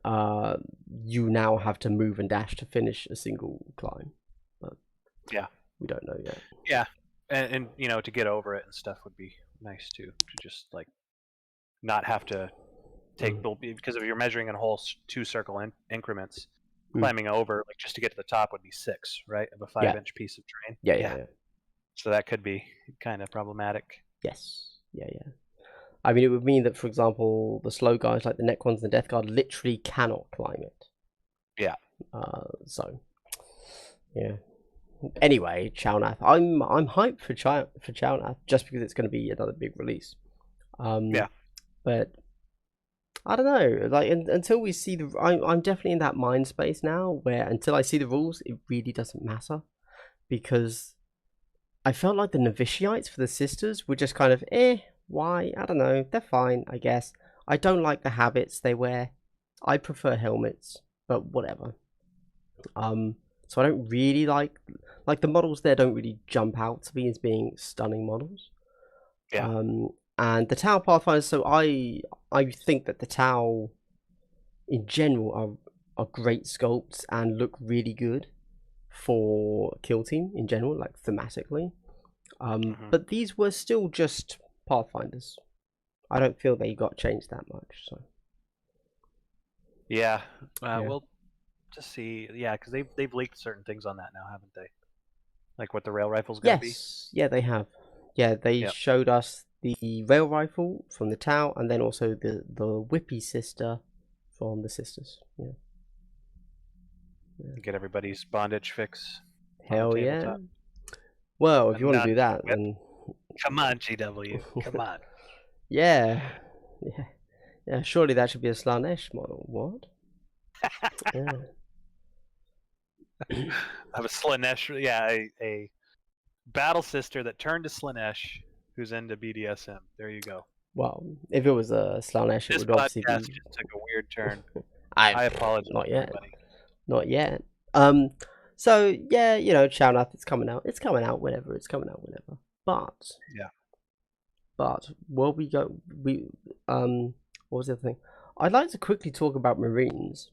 you now have to move and dash to finish a single climb. But Yeah. we don't know yet. Yeah. And to get over it and stuff would be nice too. To just like not have to take because if you're measuring in whole 2 circle increments, climbing over like just to get to the top would be 6, right, of a Yeah. 5-inch piece of terrain. Yeah. So that could be kind of problematic. Yes. Yeah. I mean, it would mean that, for example, the slow guys like the Necrons and the Death Guard literally cannot climb it. Yeah. So, yeah. Anyway, Chalnath. I'm hyped for Chalnath just because it's going to be another big release. Yeah. But I don't know. Like until we see I'm definitely in that mind space now where until I see the rules, it really doesn't matter because I felt like the novitiates for the sisters were just kind of why? I don't know. They're fine, I guess. I don't like the habits they wear. I prefer helmets, but whatever. So I don't really like the models there don't really jump out to me as being stunning models. Yeah. And the Tau Pathfinders, so I think that the Tau in general are great sculpts and look really good for Kill Team in general, like thematically. But these were still just Pathfinders. I don't feel they got changed that much. So Yeah. We'll just see. Yeah, because they've leaked certain things on that now, haven't they? Like what the rail rifle's gonna be. Yeah, they have. Yeah, they showed us the rail rifle from the Tau, and then also the Whippy sister from the sisters. Yeah. Get everybody's bondage fix. Hell yeah. Well, if you want to do that, whip. then Come on, GW. Come on. yeah. Surely that should be a Slanesh model. What? Yeah. Of a Slanesh, yeah, a battle sister that turned to Slanesh, who's into BDSM. There you go. Well, if it was a Slanesh, it This would obviously podcast be. just took a weird turn. I apologize, not yet. everybody. Not yet. So yeah, Chalnath, it's coming out. It's coming out whenever. It's coming out whenever. But yeah. But what was the other thing? I'd like to quickly talk about Marines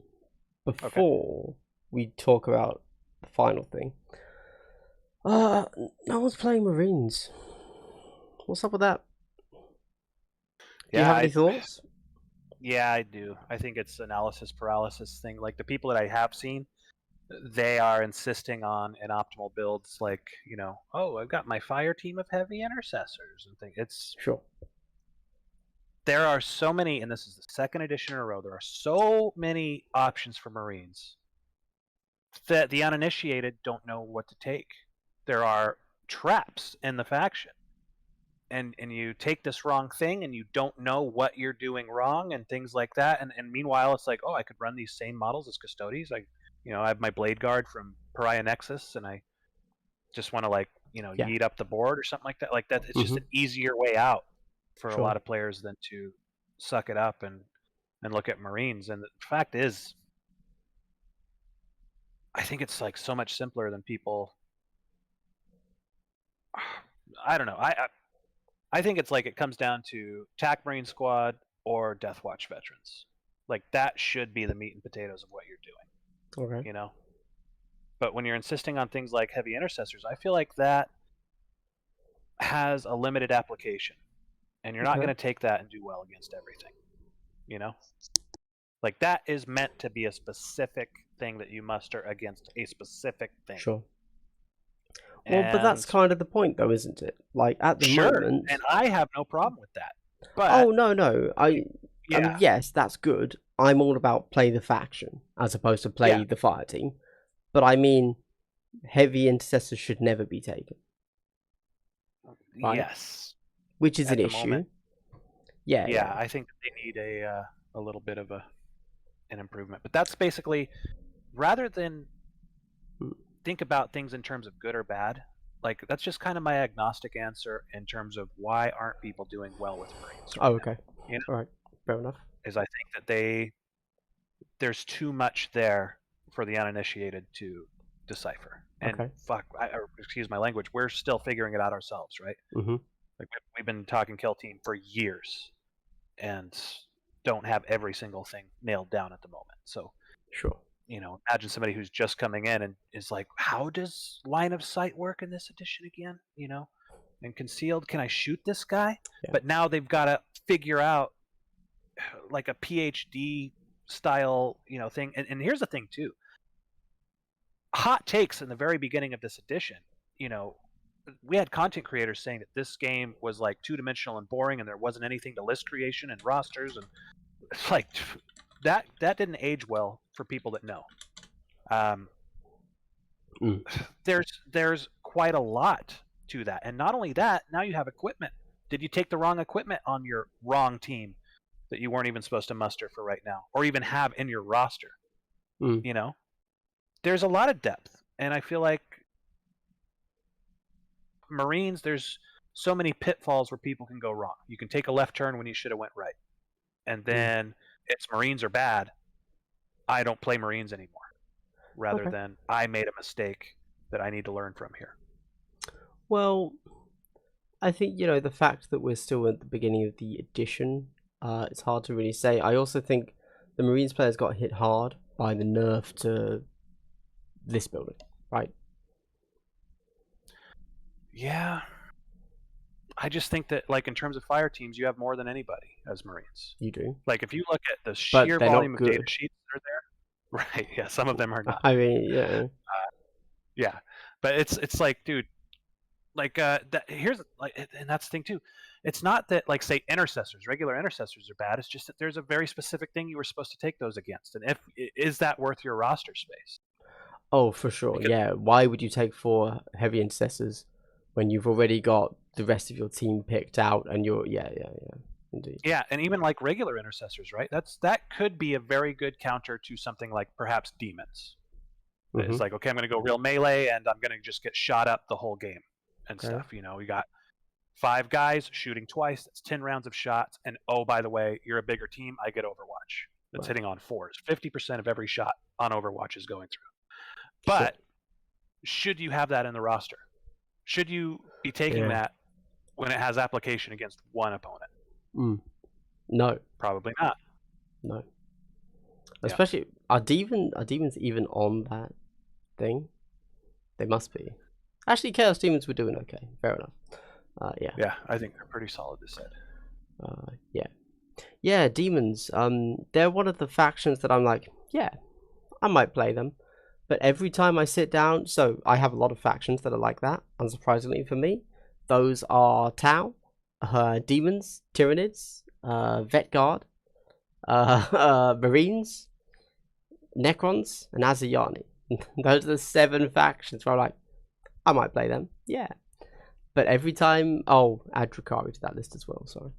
before we talk about the final thing. No one's playing Marines. What's up with that? Do you have any thoughts? Yeah, I do. I think it's analysis paralysis thing. Like the people that I have seen, they are insisting on an optimal builds. Like I've got my fire team of heavy intercessors and things. It's sure. There are so many, and this is the second edition in a row. There are so many options for Marines that the uninitiated don't know what to take. There are traps in the faction, and you take this wrong thing and you don't know what you're doing wrong and things like that. And meanwhile, it's like, oh, I could run these same models as Custodes. I have my Blade Guard from Pariah Nexus, and I just want to Yeah. yeet up the board or something like that. Like that, it's just an Mm-hmm. easier way out for a Sure. lot of players than to suck it up and look at Marines. And the fact is, I think it's like so much simpler than people. I don't know. I think it's like it comes down to TAC Marine Squad or Death Watch veterans. Like that should be the meat and potatoes of what you're doing. Okay. But when you're insisting on things like heavy intercessors, I feel like that has a limited application, and you're not Okay. going to take that and do well against everything. Like that is meant to be a specific thing that you muster against a specific thing. Sure. Well, but that's kind of the point, though, isn't it? Like at the moment, and I have no problem with that. But oh no, I mean, yes, that's good. I'm all about play the faction as opposed to play the fire team. But I mean, heavy intercessors should never be taken. Right? Yes. Which is an issue. Yeah. I think they need a little bit of an improvement. But that's basically, rather than think about things in terms of good or bad, like that's just kind of my agnostic answer in terms of why aren't people doing well with Marines right okay. now, All right. Fair enough. Is I think that there's too much there for the uninitiated to decipher. And excuse my language, we're still figuring it out ourselves, right? Mm-hmm. Like we've been talking kill team for years and don't have every single thing nailed down at the moment. So sure. Imagine somebody who's just coming in and is like, how does line of sight work in this edition again? And concealed, can I shoot this guy? Yeah. But now they've got to figure out like a PhD style, thing. And here's the thing too. Hot takes in the very beginning of this edition, we had content creators saying that this game was like two-dimensional and boring and there wasn't anything to list creation and rosters, and it's like that didn't age well for people that know. There's quite a lot to that. And not only that, now you have equipment. Did you take the wrong equipment on your wrong team that you weren't even supposed to muster for right now or even have in your roster? There's a lot of depth, and I feel like Marines, there's so many pitfalls where people can go wrong. You can take a left turn when you should have went right, and then it's Marines are bad. I don't play Marines anymore, rather than I made a mistake that I need to learn from here. Well, I think the fact that we're still at the beginning of the edition, it's hard to really say. I also think the Marines players got hit hard by the nerf to this building, right? Yeah. I just think that, like, in terms of fire teams, you have more than anybody as Marines. You do. Like, if you look at the sheer volume of data sheets that are there, right? Yeah, some of them are not. I mean, yeah. Yeah, but it's like, dude, like, here's like, and that's the thing too. It's not that, like, say regular intercessors are bad. It's just that there's a very specific thing you were supposed to take those against, and is that worth your roster space? Oh, for sure. Yeah. Why would you take 4 heavy intercessors when you've already got the rest of your team picked out and you're indeed. Yeah, and even like regular intercessors, right? That could be a very good counter to something like perhaps demons. It's like, okay, I'm going to go real melee and I'm going to just get shot up the whole game and stuff. We got 5 guys shooting twice. That's 10 rounds of shots. And oh, by the way, you're a bigger team. I get Overwatch. That's hitting on 4s. 50% of every shot on Overwatch is going through. But should you have that in the roster? Should you be taking that when it has application against one opponent? No. Probably not. No. Especially, are demons even on that thing? They must be. Actually, Chaos Demons were doing okay. Fair enough. Yeah, I think they're pretty solid this set. Yeah, demons. They're one of the factions that I'm like, yeah, I might play them. But every time I sit down, so I have a lot of factions that are like that, unsurprisingly for me. Those are Tau, Demons, Tyranids, Vet Guard, Marines, Necrons, and Azayani. Those are the 7 factions where I'm like, I might play them, yeah. But every time, add Drakari to that list as well. Sorry,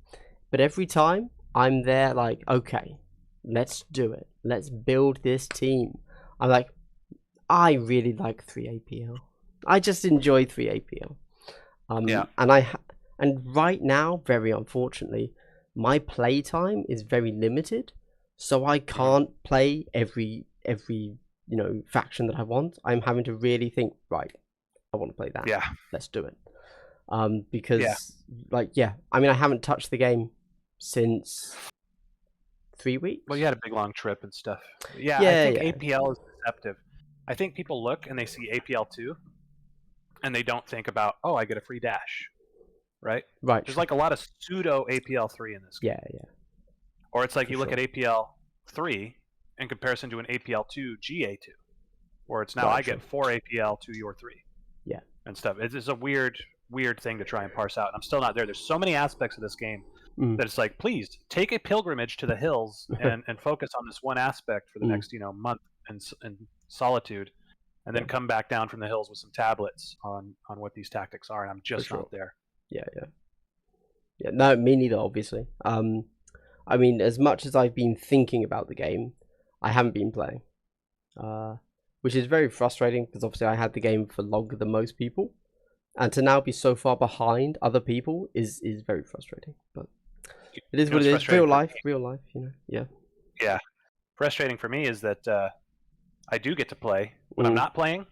but every time I'm there, like, okay, let's do it. Let's build this team. I'm like, I really like 3APL. I just enjoy 3APL. Yeah. And right now, very unfortunately, my play time is very limited, so I can't play every faction that I want. I'm having to really think, right, I want to play that. Yeah. Let's do it. Because I mean, I haven't touched the game since 3 weeks. Well, you had a big long trip and stuff. Yeah, Yeah, I think yeah. APL is deceptive. I think people look and they see APL 2 and they don't think about, oh, I get a free dash, right? Right. There's like a lot of pseudo APL 3 in this game. Yeah. Or it's like For you look sure. at APL 3 in comparison to an APL 2 GA2, where it's now Right, I get 4 APL to your 3. Yeah. And stuff. It's a weird thing to try and parse out. And I'm still not there. There's so many aspects of this game that it's like, please take a pilgrimage to the hills and focus on this one aspect for the next month in solitude, and then come back down from the hills with some tablets on what these tactics are. And I'm just not there. Yeah. No, me neither. Obviously. I mean, as much as I've been thinking about the game, I haven't been playing, which is very frustrating because obviously I had the game for longer than most people, and to now be so far behind other people is very frustrating. But it is what it is. Real life, Yeah. Yeah. Frustrating for me is that I do get to play when I'm not playing.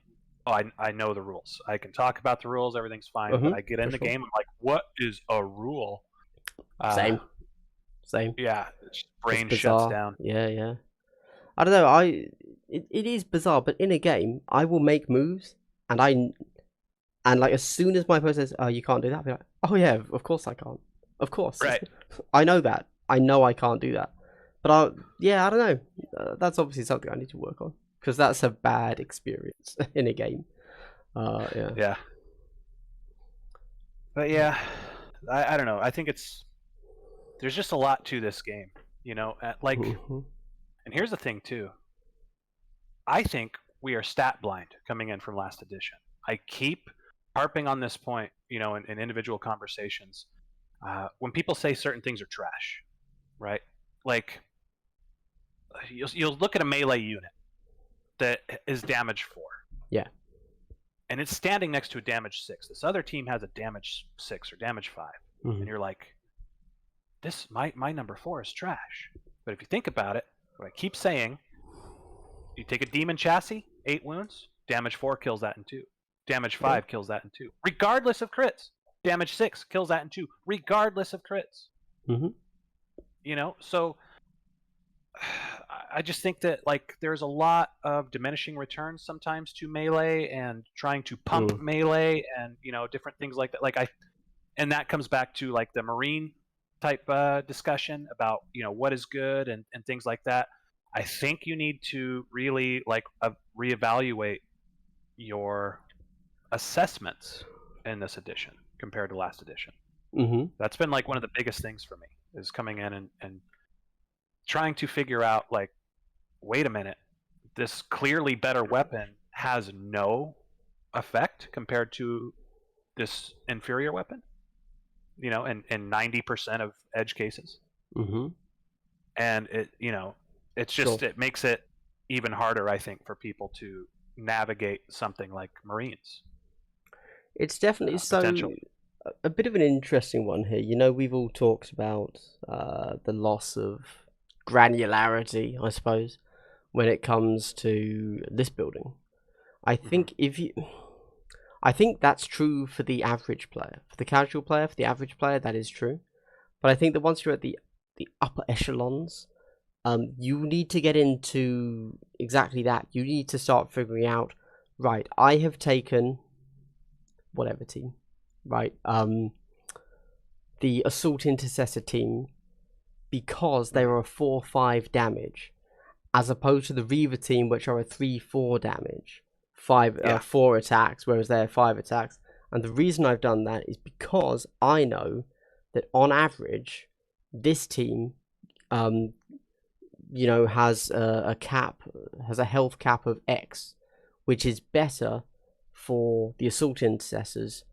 Oh, I know the rules. I can talk about the rules. Everything's fine. But I get in the game. I'm like, what is a rule? Same. Yeah, brain shuts down. Yeah. I don't know. It is bizarre, but in a game, I will make moves, and like as soon as my person says, "Oh, you can't do that," I'll be like, "Oh yeah, of course I can't. Of course, right? I know that. I know I can't do that." But I don't know. That's obviously something I need to work on because that's a bad experience in a game. Yeah. But yeah, I don't know. I think there's just a lot to this game, and here's the thing too. I think we are stat blind coming in from last edition. I keep harping on this point, in individual conversations. When people say certain things are trash, right? Like, you'll look at a melee unit that is damage 4. Yeah. And it's standing next to a damage 6. This other team has a damage 6 or damage 5. And you're like, my number 4 is trash. But if you think about it, what I keep saying, you take a demon chassis, 8 wounds, damage 4 kills that in 2. Damage 5 kills that in 2. Regardless of crits. Damage 6 kills that in 2. Regardless of crits. So I just think that there's a lot of diminishing returns sometimes to melee and trying to pump melee and different things like that. And that comes back to the Marine type discussion about what is good and things like that. I think you need to really reevaluate your assessments in this edition compared to last edition. That's been one of the biggest things for me, is coming in and trying to figure out wait a minute, this clearly better weapon has no effect compared to this inferior weapon, in 90% of edge cases. And it's just it makes it even harder, I think, for people to navigate something like Marines. It's definitely a bit of an interesting one here. We've all talked about the loss of granularity, I suppose, when it comes to list building. I think I think that's true for the average player. For the casual player, for the average player, that is true. But I think that once you're at the upper echelons, you need to get into exactly that. You need to start figuring out, right, I have taken whatever team, right? The Assault Intercessor team, because they are a 4-5 damage, as opposed to the Reaver team, which are a 3-4 damage, 4 attacks, whereas they're 5 attacks. And the reason I've done that is because I know that on average, this team, has a health cap of X, which is better for the Assault Intercessors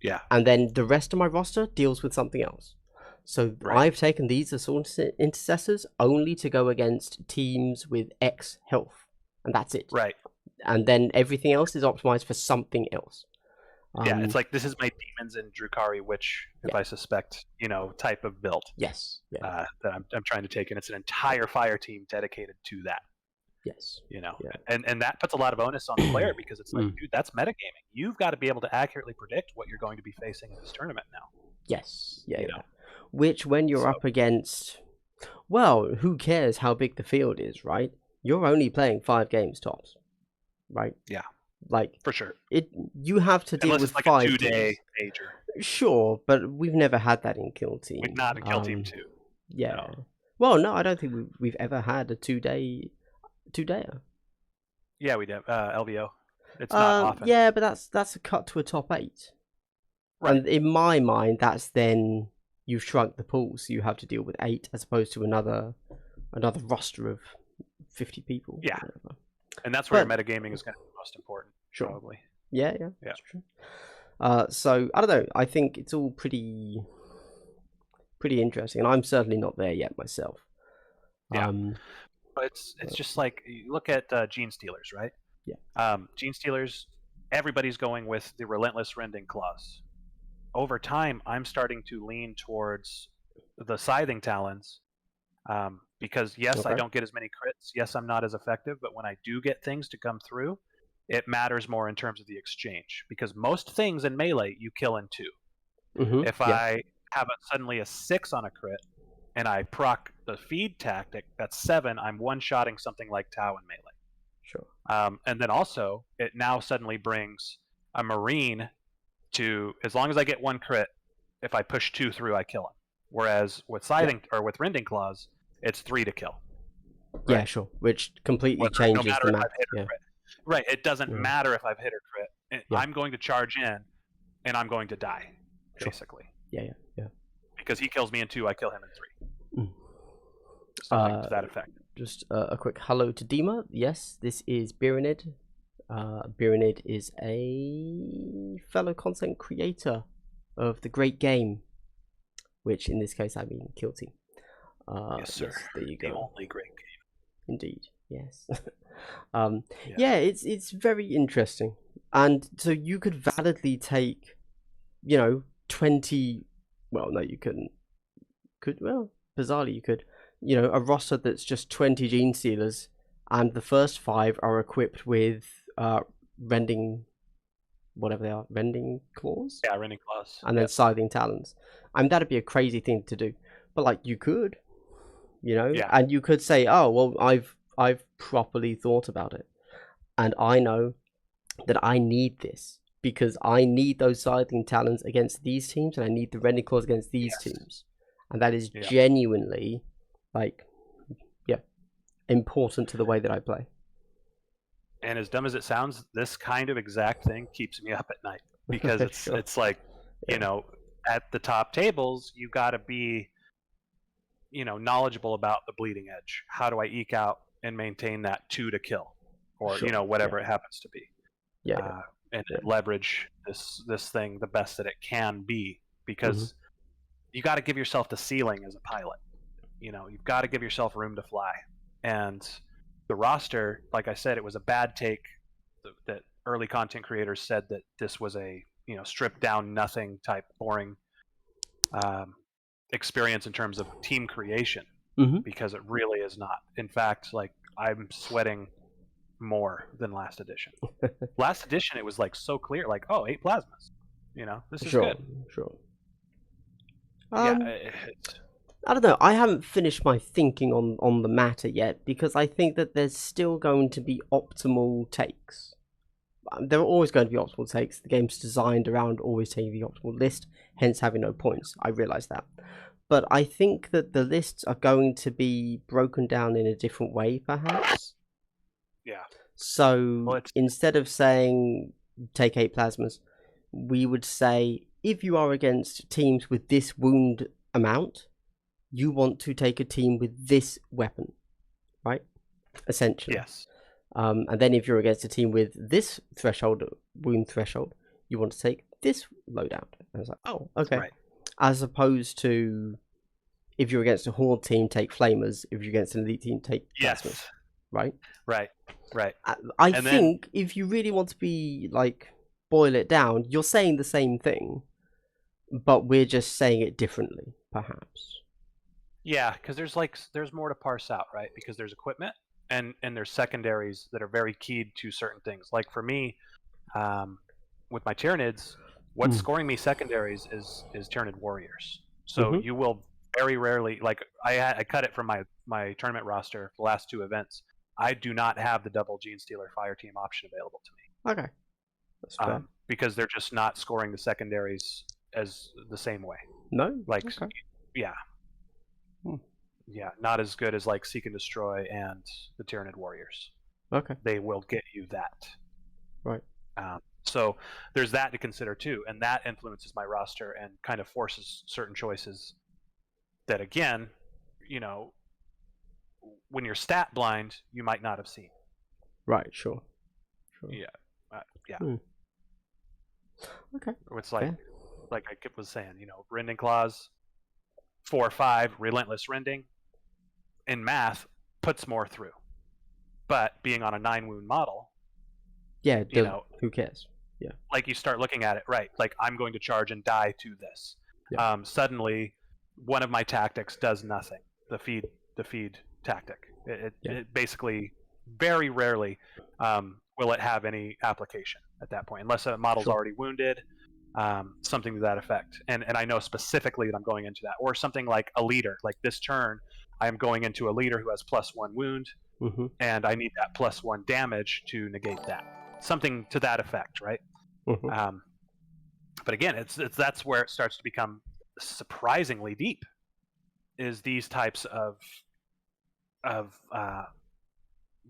Yeah. And then the rest of my roster deals with something else. So I've taken these assault intercessors only to go against teams with X health, and that's it. Right. And then everything else is optimized for something else. Yeah, it's like this is my demons and Drukari Witch, if Yeah. I suspect, type of build. Yes. Yeah. That I'm trying to take, and it's an entire fire team dedicated to that. Yes. Yeah. And that puts a lot of onus on the player because it's like, dude, that's metagaming. You've got to be able to accurately predict what you're going to be facing in this tournament now. Yes. Yeah. Which, when you're up against, well, who cares how big the field is, right? You're only playing 5 games tops, right? Yeah. Like, for sure. You have to deal with like 5 a 2-day major. Sure, but we've never had that in Kill Team. We've not in Kill Team 2. Yeah. No. Well, no, I don't think we've ever had a 2-dayer. Yeah, we did. LVO. It's not often. Yeah, but that's a cut to a top 8. Right. And in my mind, that's then you've shrunk the pool, so you have to deal with 8 as opposed to another roster of 50 people. Yeah. And that's where metagaming is going to be most important. Sure. Probably. Yeah. That's true. So I don't know. I think it's all pretty interesting, and I'm certainly not there yet myself. Yeah. But it's just like, you look at Gene Stealers, right? Yeah. Gene Stealers, everybody's going with the Relentless Rending Claws. Over time, I'm starting to lean towards the Scything Talons. Because yes, I don't get as many crits. Yes, I'm not as effective, but when I do get things to come through, it matters more in terms of the exchange. Because most things in melee you kill in 2. If I have suddenly a 6 on a crit and I proc the feed tactic, that's 7. I'm one-shotting something like Tau in melee. Sure. And then also, it now suddenly brings a Marine to, as long as I get 1 crit, if I push 2 through, I kill him. Whereas with Scything or with Rending Claws, it's 3 to kill. Right? Yeah, sure. Which completely changes the map. Right. It doesn't matter if I've hit or crit. I'm going to charge in, and I'm going to die, basically. Yeah. Because he kills me in 2, I kill him in 3. Something to that effect. Just a quick hello to Dima. Yes, this is Beeranid. Beeranid is a fellow content creator of the great game, which in this case I mean Kill Team. Yes, sir. Yes, there you go. The only great game. Indeed, yes. Yeah, it's very interesting, and so you could validly take, 20. Well, no, you couldn't. Bizarrely, you could. A roster that's just 20 Gene Stealers, and the first 5 are equipped with rending, whatever they are, rending claws. Yeah, rending claws. And then scything talons. I mean, that'd be a crazy thing to do, but like you could. And you could say, oh well, I've properly thought about it, and I know that I need this because I need those scything talons against these teams, and I need the rending claws against these teams, and that is genuinely important to the way that I play. And as dumb as it sounds, this kind of exact thing keeps me up at night because it's like, at the top tables, you got to be knowledgeable about the bleeding edge. How do I eke out and maintain that 2 to kill, or whatever it happens to be, and leverage this thing the best that it can be, because you got to give yourself the ceiling as a pilot. You've got to give yourself room to fly. And the roster, like I said, it was a bad take that early content creators said that this was a stripped down, nothing type, boring experience in terms of team creation, because it really is not. In fact, like, I'm sweating more than last edition. Last edition, it was like so clear, like, oh, 8 plasmas, this is good. Sure. I don't know. I haven't finished my thinking on the matter yet, because I think that there's still going to be optimal takes. There are always going to be optimal takes. The game's designed around always taking the optimal list, hence having no points. I realise that. But I think that the lists are going to be broken down in a different way, perhaps. Yeah. So instead of saying take 8 plasmas, we would say if you are against teams with this wound amount, you want to take a team with this weapon, right? Essentially. Yes. And then if you're against a team with this wound threshold, you want to take this loadout. I was like, oh, okay. Right. As opposed to if you're against a horde team, take flamers. If you're against an elite team, take blacksmiths. Right. Right. I think if you really want to be like boil it down, you're saying the same thing, but we're just saying it differently, perhaps. Yeah, because there's more to parse out, right? Because there's equipment and there's secondaries that are very keyed to certain things. Like for me, with my Tyranids, what's scoring me secondaries is Tyranid warriors. So you will very rarely, like I cut it from my tournament roster the last 2 events. I do not have the double Gene Stealer Fire Team option available to me. Okay, that's fair. Because they're just not scoring the secondaries as the same way. No, like okay. Yeah. Yeah, not as good as like Seek and Destroy and the Tyranid Warriors. Okay. They will get you that. Right. So there's that to consider too, and that influences my roster and kind of forces certain choices that, again, when you're stat blind, you might not have seen. Right. Sure. Yeah. Yeah. Okay. It's like I was saying, Rending Claws, 4/5, Relentless Rending, in math, puts more through. But being on a 9-wound model, yeah, who cares? Yeah. Like you start looking at it, right? Like I'm going to charge and die to this. Yeah. Suddenly, one of my tactics does nothing. The feed tactic. It basically very rarely will it have any application at that point, unless a model's already wounded. Something to that effect. And I know specifically that I'm going into that, or something like a leader. Like this turn, I am going into a leader who has +1 wound, and I need that +1 damage to negate that. Something to that effect, right? But again, that's where it starts to become surprisingly deep. Is these types of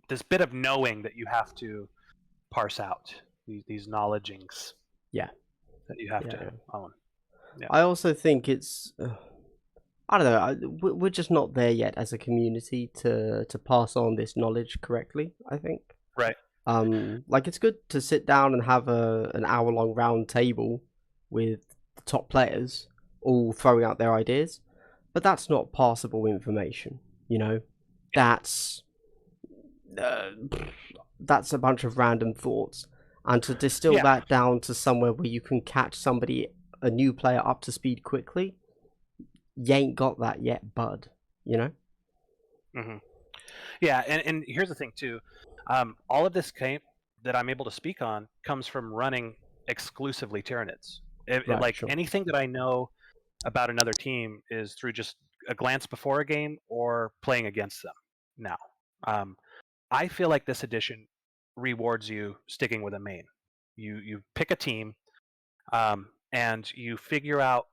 this bit of knowing that you have to parse out, these knowledgings. Yeah. That you have to own. Yeah. I also think it's I don't know. We're just not there yet as a community to pass on this knowledge correctly, I think. Right. Like it's good to sit down and have an hour-long round table with the top players all throwing out their ideas, but that's not passable information. That's a bunch of random thoughts, and to distill that down to somewhere where you can catch a new player up to speed quickly. You ain't got that yet, bud. Yeah, and here's the thing too. All of this that I'm able to speak on comes from running exclusively Tyranids. Anything that I know about another team is through just a glance before a game or playing against them now. I feel like this edition rewards you sticking with a main. You pick a team, and you figure out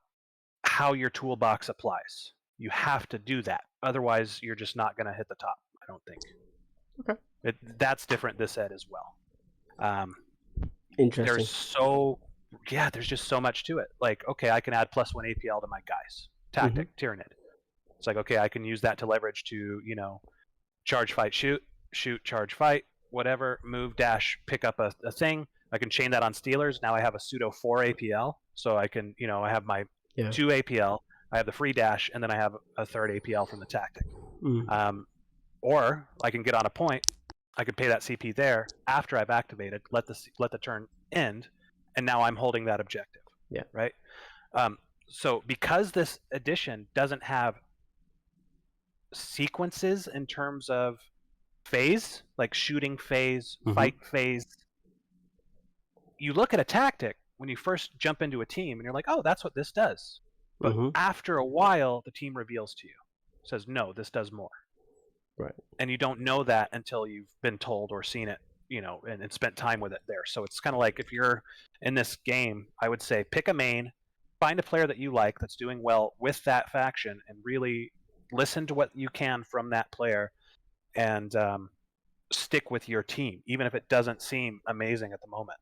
how your toolbox applies. You have to do that. Otherwise, you're just not going to hit the top, I don't think. Okay. That's different this ed as well. Interesting. There's just so much to it. Like, okay, I can add +1 APL to my guys. Tactic, Tyranid. It's like, okay, I can use that to leverage to, charge, fight, shoot, charge, fight, whatever, move, dash, pick up a thing. I can chain that on Stealers. Now I have a pseudo 4 APL. So I can, I have my 2 APL, I have the free dash, and then I have a 3rd APL from the tactic. Or I can get on a point, I could pay that CP there after I've activated, let the turn end, and now I'm holding that objective. Yeah. Right? So because this edition doesn't have sequences in terms of phase, like shooting phase, fight phase, you look at a tactic when you first jump into a team and you're like, oh, that's what this does. But after a while, the team reveals to you, says, no, this does more. Right. And you don't know that until you've been told or seen it, and spent time with it there. So it's kind of like if you're in this game, I would say pick a main, find a player that you like that's doing well with that faction, and really listen to what you can from that player, and stick with your team, even if it doesn't seem amazing at the moment.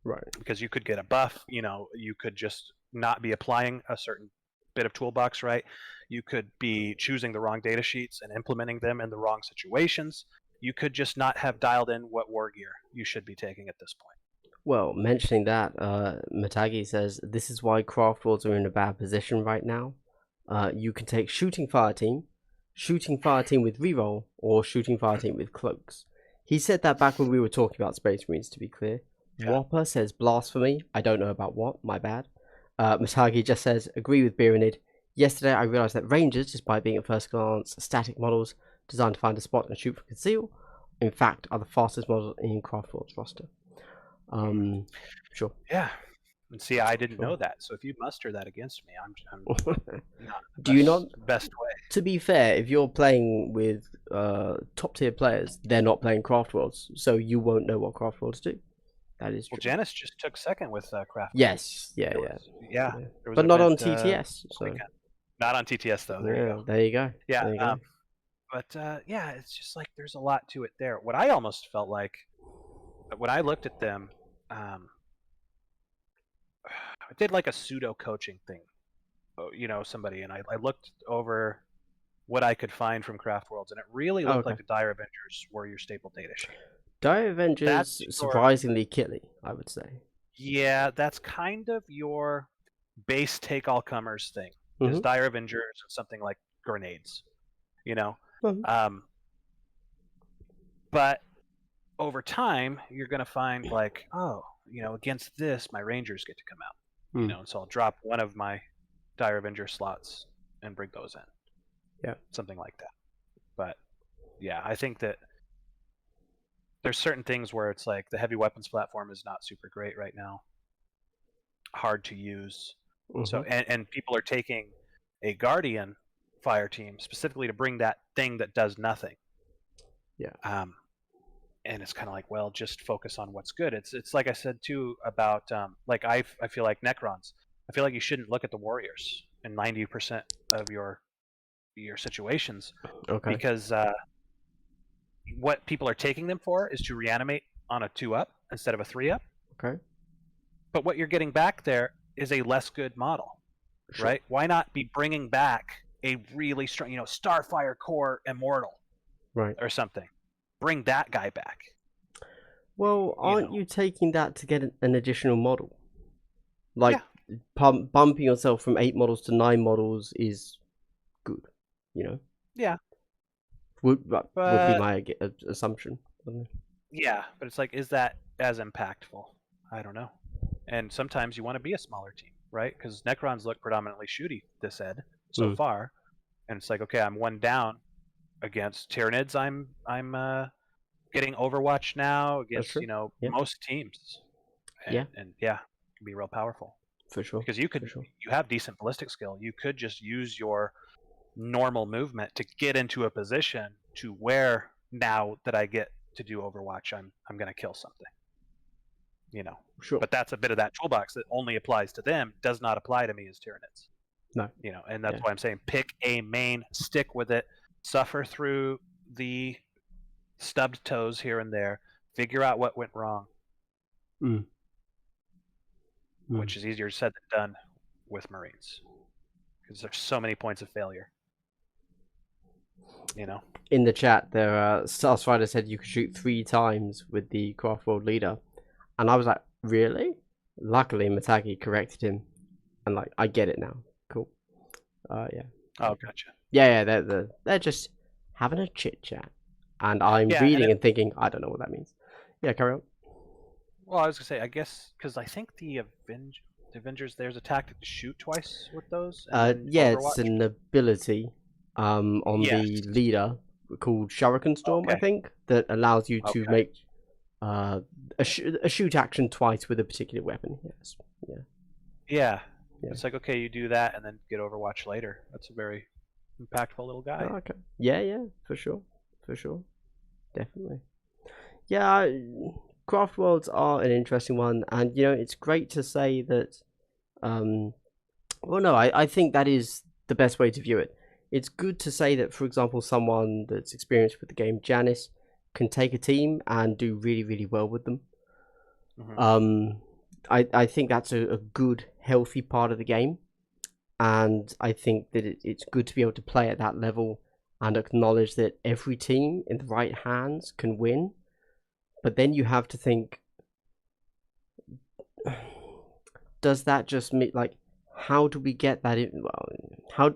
Right. Because you could get a buff, you could just not be applying a certain bit of toolbox right. You could be choosing the wrong data sheets and implementing them in the wrong situations. You could just not have dialed in what war gear you should be taking at this point. Well, mentioning that, Matagi says this is why craft worlds are in a bad position right now. You can take shooting fire team with reroll, or shooting fire team with cloaks. He said that back when we were talking about Space Marines, to be clear. Yeah. Whopper says blasphemy. I don't know about what, my bad. Matagi just says, agree with Beeranid. Yesterday I realised that Rangers, despite being at first glance static models designed to find a spot and shoot for conceal, in fact are the fastest models in Craft World's roster. Sure. Yeah. And see, I didn't Sure. know that. So if you muster that against me, I'm not the Do you not? best way. To be fair, if you're playing with top tier players, they're not playing Craft Worlds, so you won't know what Craft Worlds do. That is true. Well, Janice just took second with Craft. Yes, yeah. But not on TTS. So. Not on TTS though. There you go. There you go. Yeah. There you go. But yeah, it's just like there's a lot to it there. What I almost felt like when I looked at them, I did like a pseudo coaching thing. Somebody, and I looked over what I could find from Craft Worlds, and it really looked like the Dire Avengers were your staple data sheet. Dire Avengers surprisingly killy, I would say. Yeah, that's kind of your base take all comers thing. Is Dire Avengers and something like grenades, but over time you're gonna find like, against this my Rangers get to come out, and so I'll drop one of my Dire Avenger slots and bring those in. Yeah, something like that. But yeah, I think that there's certain things where it's like the heavy weapons platform is not super great right now, hard to use. So and people are taking a Guardian fire team specifically to bring that thing that does nothing. Yeah. And it's kind of like, well, just focus on what's good. It's like I said too about like I feel like Necrons. I feel like you shouldn't look at the warriors in 90% of your situations, because what people are taking them for is to reanimate on a 2-up instead of a 3-up. Okay. But what you're getting back there is a less good model, right? Why not be bringing back a really strong, Starfire Core Immortal, right, or something? Bring that guy back. Well, aren't you taking that to get an additional model? Like, bumping yourself from 8 models to 9 models is good, Yeah. Would be my assumption. Yeah, but it's like, is that as impactful? I don't know. And sometimes you want to be a smaller team, right? Because Necrons look predominantly shooty this ed so far, and it's like, okay, I'm one down against Tyranids. I'm getting Overwatch now against most teams. And, and it can be real powerful. For sure. Because you have decent ballistic skill. You could just use your normal movement to get into a position to where, now that I get to do Overwatch, I'm gonna kill something. Sure. But that's a bit of that toolbox that only applies to them, does not apply to me as Tyranids. No. And that's why I'm saying pick a main, stick with it, suffer through the stubbed toes here and there, figure out what went wrong. Which is easier said than done with Marines, because there's so many points of failure. In the chat there, Starstrider said you could shoot 3 times with the Craft World leader, and I was like, really? Luckily Matagi corrected him, and like, I get it now. Cool. Yeah. Oh, gotcha. Yeah, they're just having a chit chat, and I'm reading and thinking, I don't know what that means. Yeah, carry on. Well, I was gonna say, I guess, because I think the Avengers, there's a tactic to shoot twice with those. It's an ability on the leader called Shuriken Storm, I think, that allows you to make a shoot action twice with a particular weapon. Yes. Yeah. It's like, okay, you do that and then get Overwatch later. That's a very impactful little guy. Oh, okay. Yeah, for sure, definitely. Yeah, Craft Worlds are an interesting one, and it's great to say that. Well, no, I think that is the best way to view it. It's good to say that, for example, someone that's experienced with the game, Janice, can take a team and do really, really well with them. I think that's a good, healthy part of the game, and I think that it's good to be able to play at that level and acknowledge that every team in the right hands can win. But then you have to think, does that just mean like how do we get that in? Well,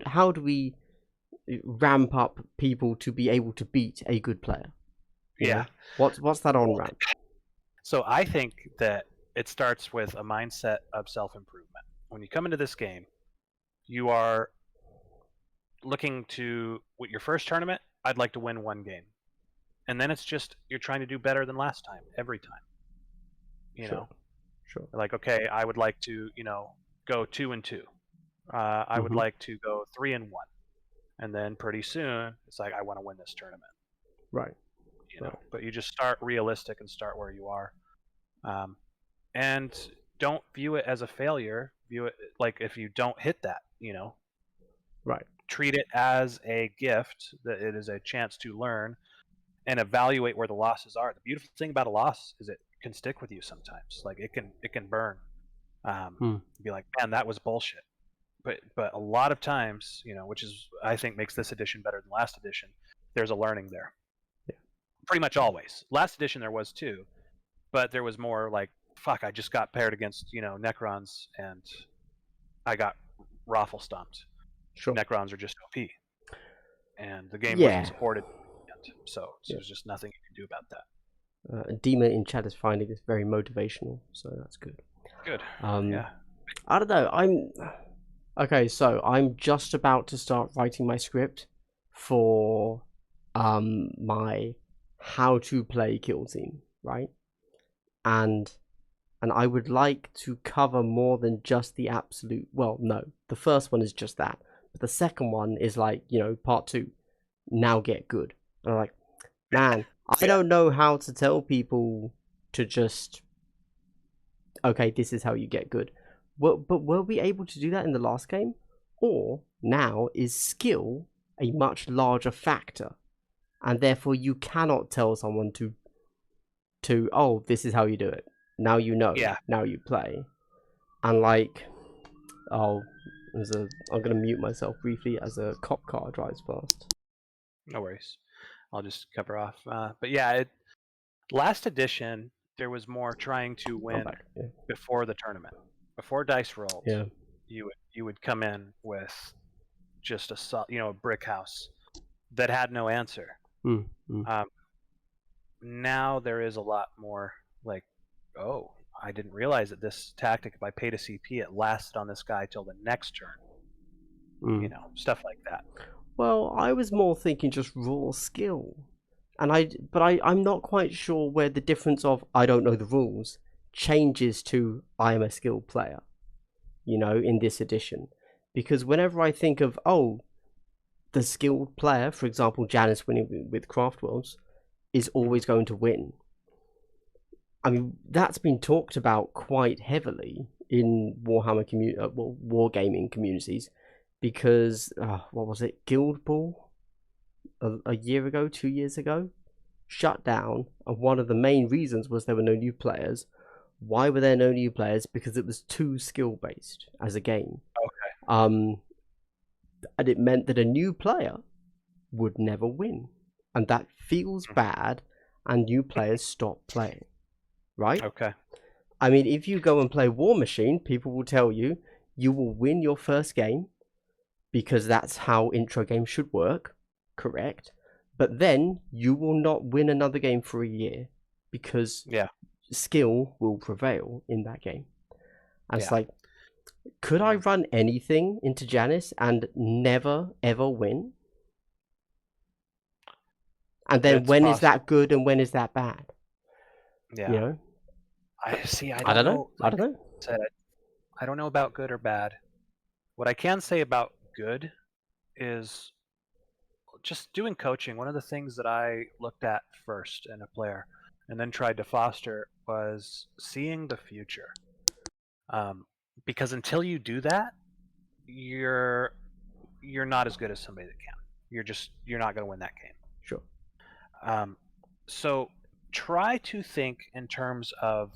how do we ramp up people to be able to beat a good player? You know? What's that on ramp? So I think that it starts with a mindset of self-improvement. When you come into this game, you are looking to, with your first tournament, I'd like to win one game. And then it's just you're trying to do better than last time every time. You know? Sure. Like, okay, I would like to, go 2-2. I would like to go 3-1. And then pretty soon it's like I want to win this tournament. Right. But you just start realistic and start where you are. And don't view it as a failure. View it like if you don't hit that, Right. Treat it as a gift, that it is a chance to learn and evaluate where the losses are. The beautiful thing about a loss is it can stick with you sometimes. Like it can burn. Be like, man, that was bullshit. But a lot of times, which is I think makes this edition better than last edition, there's a learning there. Yeah. Pretty much always. Last edition there was too, but there was more like, fuck, I just got paired against, Necrons and I got raffle stomped. Sure. Necrons are just OP. And the game wasn't supported. So there's just nothing you can do about that. Dima in chat is finding this very motivational, so that's good. Good. Yeah. I don't know. Okay, so I'm just about to start writing my script for my how to play kill team, right? And I would like to cover more than just the absolute. Well, no, the first one is just that, but the second one is like part 2. Now get good. And I'm like, man, I don't know how to tell people to just, okay, this is how you get good. But were we able to do that in the last game? Or now is skill a much larger factor? And therefore you cannot tell someone to oh, this is how you do it. Now you know. Yeah. Now you play. And like, I'm going to mute myself briefly as a cop car drives past. No worries. I'll just cover off. But yeah, last edition, there was more trying to win before the tournament. Before dice rolled, you would come in with just a brick house that had no answer. Now there is a lot more like, oh, I didn't realize that this tactic, if I paid a CP, it lasted on this guy till the next turn. Stuff like that. Well, I was more thinking just raw skill, but I'm not quite sure where the difference of I don't know the rules changes to I am a skilled player, in this edition, because whenever I think of the skilled player, for example, Janice winning with Craft Worlds, is always going to win. I mean, that's been talked about quite heavily in Warhammer wargaming communities. Because, what was it, Guild Ball, a year ago, 2 years ago, shut down, and one of the main reasons was there were no new players. Why were there no new players? Because it was too skill-based as a game. Okay. And it meant that a new player would never win. And that feels bad, and new players stop playing. Right? Okay. I mean, if you go and play War Machine, people will tell you, you will win your first game, because that's how intro games should work, correct? But then you will not win another game for a year because skill will prevail in that game. And it's like, could I run anything into Janice and never ever win? And then when is that good and when is that bad? Yeah. I don't know. I don't know. I don't know about good or bad. What I can say about good is just doing coaching. One of the things that I looked at first in a player and then tried to foster was seeing the future. Because until you do that, you're not as good as somebody that can. You're not going to win that game. Sure. So try to think in terms of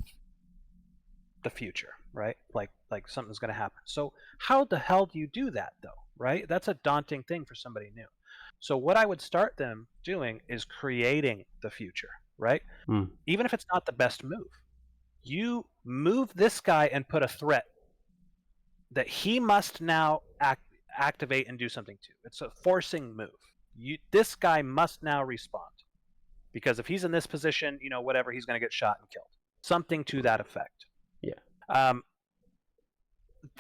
the future, right? Like something's going to happen. So how the hell do you do that though? Right? That's a daunting thing for somebody new. So what I would start them doing is creating the future, right? Even if it's not the best move. You move this guy and put a threat that he must now activate and do something to. It's a forcing move. This guy must now respond, because if he's in this position, whatever, he's going to get shot and killed. Something to that effect. Yeah.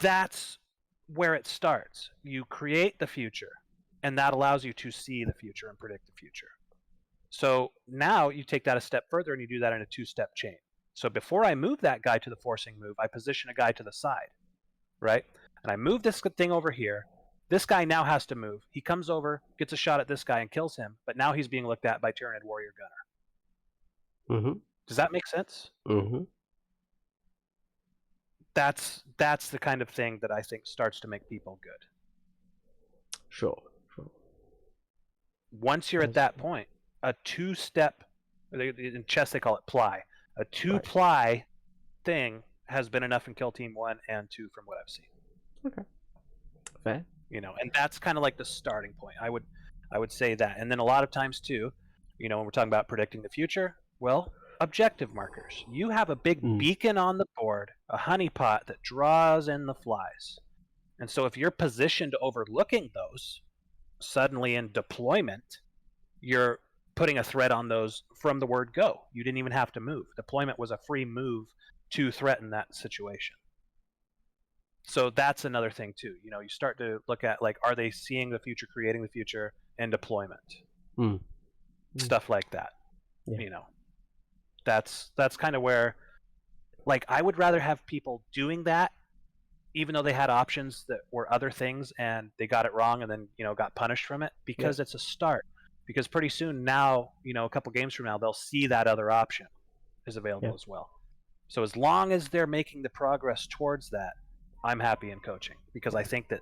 That's where it starts. You create the future, and that allows you to see the future and predict the future. So now you take that a step further and you do that in a 2-step chain. So before I move that guy to the forcing move, I position a guy to the side, right? And I move this thing over here. This guy now has to move. He comes over, gets a shot at this guy and kills him, but now he's being looked at by Tyranid Warrior Gunner. Mm-hmm. Does that make sense? Mm-hmm. That's the kind of thing that I think starts to make people good. Sure. Once you're at that point, a 2-step, in chess they call it ply, a 2-ply thing has been enough in Kill Team 1 and 2 from what I've seen. Okay. Fair. And that's kind of like the starting point. I would say that. And then a lot of times too, when we're talking about predicting the future, well, objective markers. You have a big beacon on the board, a honeypot that draws in the flies. And so if you're positioned overlooking those, suddenly in deployment, you're putting a threat on those from the word go. You didn't even have to move. Deployment was a free move to threaten that situation. So that's another thing too. You start to look at, like, are they seeing the future, creating the future, and deployment? Stuff like that. Yeah. That's kind of where, like, I would rather have people doing that, even though they had options that were other things and they got it wrong and then got punished from it, because it's a start. Because pretty soon now, a couple games from now, they'll see that other option is available as well. So as long as they're making the progress towards that, I'm happy in coaching, because I think that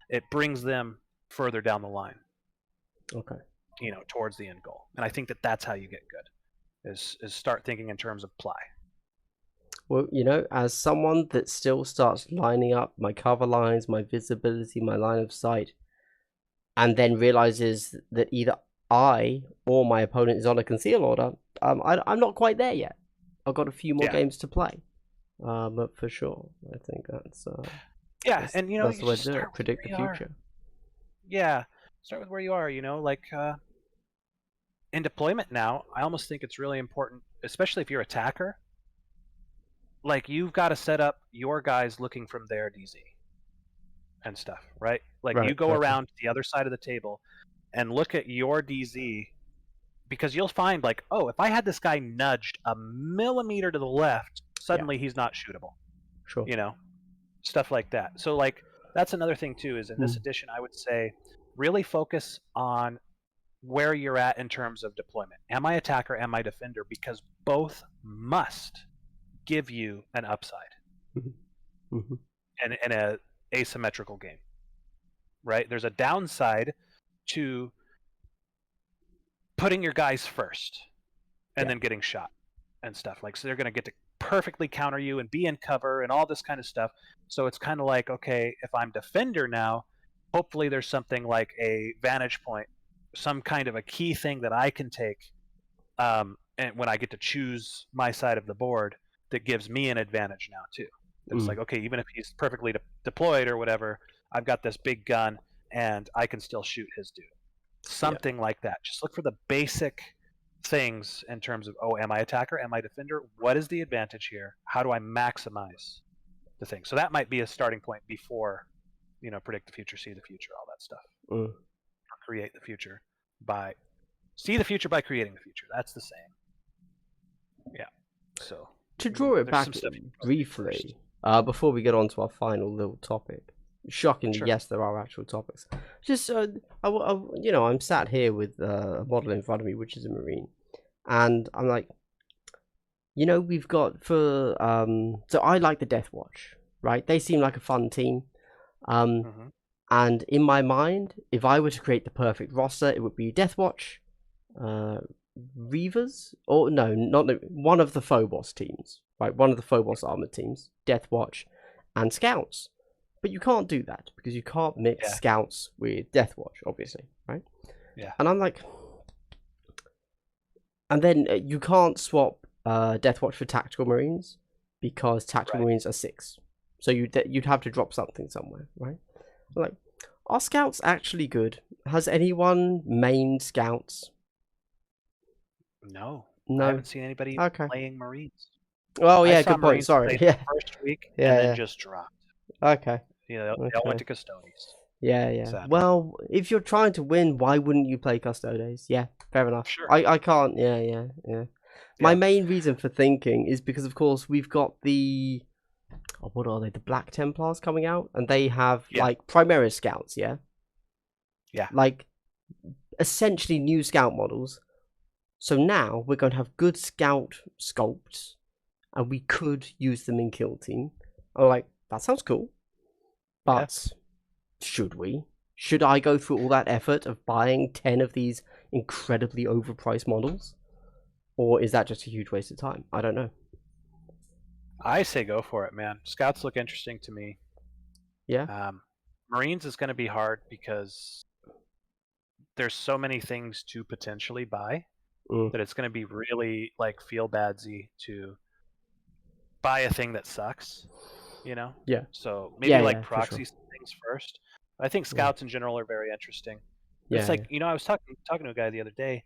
it brings them further down the line. Okay. Towards the end goal. And I think that that's how you get good, is start thinking in terms of ply. Well, as someone that still starts lining up my cover lines, my visibility, my line of sight, and then realizes that either I or my opponent is on a conceal order, I'm not quite there yet. I've got a few more games to play. But for sure, I think that's and that's the way to do it. Predict the future. Start with where you are. Like in deployment now, I almost think it's really important, especially if you're attacker. Like, you've got to set up your guys looking from their DZ and stuff, right? Like, you go around to the other side of the table and look at your DZ, because you'll find, like, oh, if I had this guy nudged a millimeter to the left, suddenly he's not shootable. Sure. Stuff like that. So, like, that's another thing too, is in this edition, I would say really focus on where you're at in terms of deployment. Am I attacker? Am I defender? Because both must give you an upside and in a asymmetrical game, right? There's a downside to putting your guys first and then getting shot and stuff. Like, so they're going to get to perfectly counter you and be in cover and all this kind of stuff. So it's kind of like, okay, if I'm defender now, hopefully there's something like a vantage point, some kind of a key thing that I can take, and when I get to choose my side of the board, that gives me an advantage now too. It's like, okay, even if he's perfectly deployed or whatever, I've got this big gun and I can still shoot his dude. Something like that. Just look for the basic things in terms of, oh, am I attacker? Am I defender? What is the advantage here? How do I maximize the thing? So that might be a starting point before, predict the future, see the future, all that stuff. Create the future see the future by creating the future. That's the saying. Yeah. So to draw it back briefly, before we get on to our final little topic, shockingly, yes, there are actual topics. Just, I'm sat here with a model in front of me, which is a Marine, and I'm like, we've got so I like the Death Watch, right? They seem like a fun team. And in my mind, if I were to create the perfect roster, it would be Death Watch, Reavers, or no, not one of the Phobos teams, right? One of the Phobos armored teams, Death Watch, and Scouts. But you can't do that because you can't mix Scouts with Death Watch, obviously, right? Yeah. And I'm like, and then you can't swap Death Watch for Tactical Marines because Tactical Marines are 6. so you'd have to drop something somewhere, right? Like, are scouts actually good? Has anyone mained scouts? No, I No. haven't seen anybody Okay. playing Marines. Oh I yeah, saw good point. Marines Sorry. play Yeah. the first week and Yeah. then Yeah. just dropped. Okay. You know, they all went Okay. to Custodes. Yeah. Yeah. Sadly. Well, if you're trying to win, why wouldn't you play Custodes? Yeah. Fair enough. Sure. I can't. Yeah. Yeah. Yeah. My Yeah. main reason for thinking is because, of course, we've got the what are they? The Black Templars coming out, and they have like Primaris scouts. Yeah. Yeah. Like essentially new scout models. So now we're going to have good scout sculpts, and we could use them in Kill Team. I'm like, that sounds cool, but should we? Should I go through all that effort of buying 10 of these incredibly overpriced models? Or is that just a huge waste of time? I don't know. I say go for it, man. Scouts look interesting to me. Yeah. Marines is going to be hard because there's so many things to potentially buy that it's going to be really like feel badsy to buy a thing that sucks, you know? Yeah. So maybe like for proxy sure. things first. I think scouts in general are very interesting. Yeah. It's like, you know, I was talking to a guy the other day.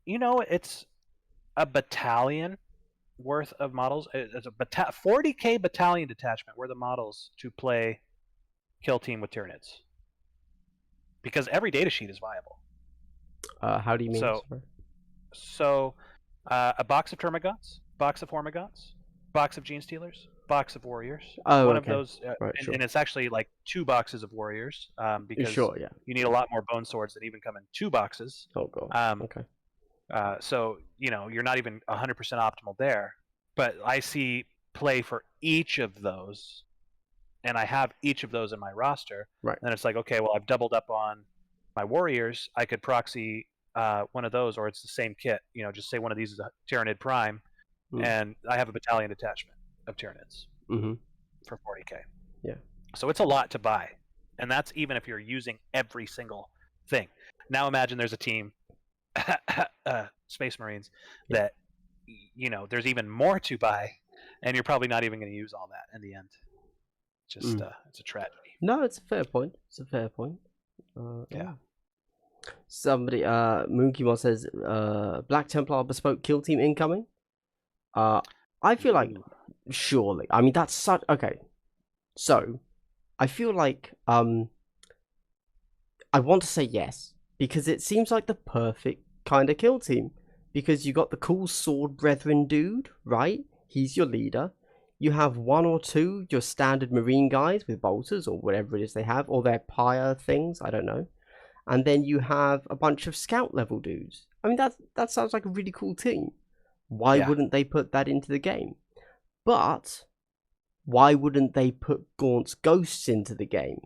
You know, it's a battalion worth of models. It's a 40k battalion detachment worth of models to play Kill Team with Tyranids. Because every data sheet is viable. How do you mean? So a box of Termagants, box of Hormagants, box of Gene Stealers, box of Warriors. Oh, one okay. of those, right, and it's actually like 2 boxes of Warriors because sure, yeah. you need a lot more bone swords that even come in 2 boxes. Oh god. Okay. So you know you're not even 100% optimal there, but I see play for each of those, and I have each of those in my roster. Right. And it's like, okay, well I've doubled up on my Warriors. I could proxy one of those, or it's the same kit. You know, just say one of these is a Tyranid Prime, and I have a battalion detachment of Tyranids for 40k. Yeah. So it's a lot to buy, and that's even if you're using every single thing. Now imagine there's a team, Space Marines, that you know there's even more to buy, and you're probably not even going to use all that in the end. Just it's a tragedy. No, it's a fair point. It's a fair point. Yeah. Somebody, Moonkimon says, Black Templar bespoke kill team incoming. I feel like surely. I mean, that's such okay. So, I feel like I want to say yes because it seems like the perfect kind of kill team because you got the cool sword brethren dude, right? He's your leader. You have 1 or 2 your standard marine guys with bolters or whatever it is they have, or their pyre things. I don't know. And then you have a bunch of scout level dudes. I mean, that sounds like a really cool team. Why wouldn't they put that into the game? But why wouldn't they put Gaunt's ghosts into the game?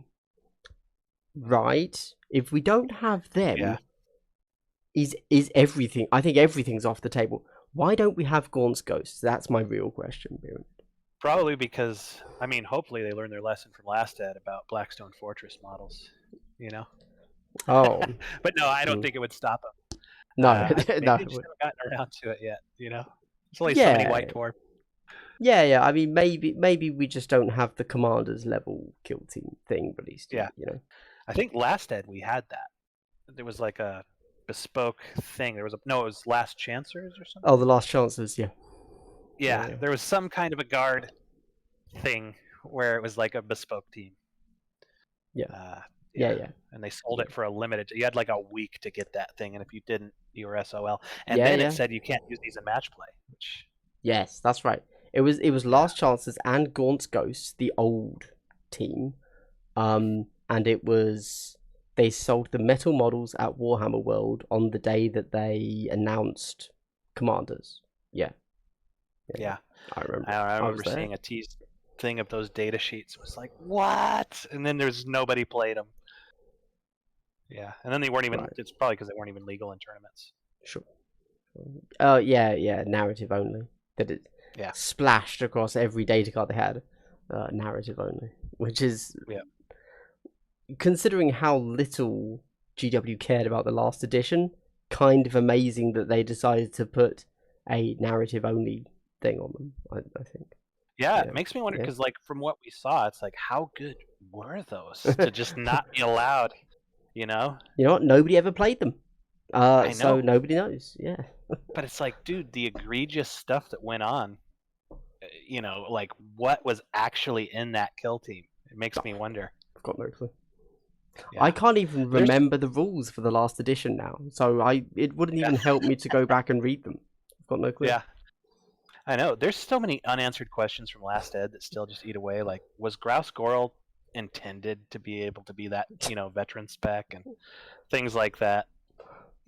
Right? If we don't have them, is everything? I think everything's off the table. Why don't we have Gaunt's ghosts? That's my real question, Beeranid. Probably because, I mean, hopefully they learned their lesson from last ed about Blackstone Fortress models. You know. Oh. But no, I don't think it would stop them. No, maybe no. they just haven't gotten around to it yet. You know, there's only so many white dwarf. Yeah. I mean, maybe we just don't have the commanders level kill team thing released yet. You know. I think last ed we had that. There was like a bespoke thing. There was it was Last Chancers or something. Oh, the Last Chancers, yeah. Yeah, there was some kind of a guard thing where it was like a bespoke team. Yeah. And they sold it for a limited. You had like a week to get that thing, and if you didn't, you were SOL. And then it said you can't use these in match play. Which... Yes, that's right. It was Last Chances and Gaunt's Ghosts, the old team, and it was they sold the metal models at Warhammer World on the day that they announced Commanders. Yeah. I remember. I remember seeing a tease thing of those data sheets. It was like, what? And then there's nobody played them. Yeah, and then they weren't even. It's probably because they weren't even legal in tournaments. Sure. Narrative only. That it splashed across every data card they had. Narrative only, which is considering how little GW cared about the last edition, kind of amazing that they decided to put a narrative only thing on them. I think. Yeah, Yeah, it makes me wonder yeah. because, like, from what we saw, it's like, how good were those to just not be allowed? You know? You know what? Nobody ever played them. I So know, nobody knows. Yeah. but it's like, dude, the egregious stuff that went on. Like what was actually in that kill team? It makes me wonder. I've got no clue. I Yeah, can't even there's remember the rules for the last edition now, so it wouldn't yeah, even help me to go back and read them. I've got no clue. yeah. I know. There's so many unanswered questions from last ed that still just eat away. Like, was Grouse Goral intended to be able to be that veteran spec and things like that?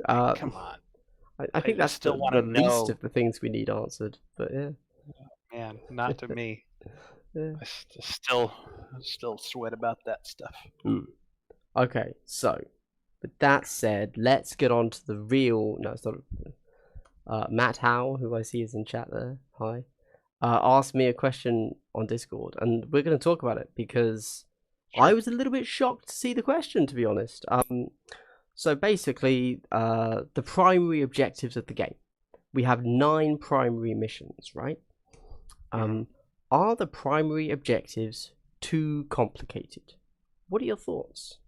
Like, Uh, come on. I I think just that's still want the to least know. of the things we need answered. But yeah, Man, not to me. yeah. I still sweat about that stuff. Hmm. Okay, so with that said, let's get on to the real. No, it's not. Matt Howe, who I see is in chat there. Hi. Asked me a question on Discord, and we're going to talk about it because I Sure. was a little bit shocked to see the question, to be honest. So basically, the primary objectives of the game. We have 9 primary missions, right? Mhm. Are the primary objectives too complicated? What are your thoughts?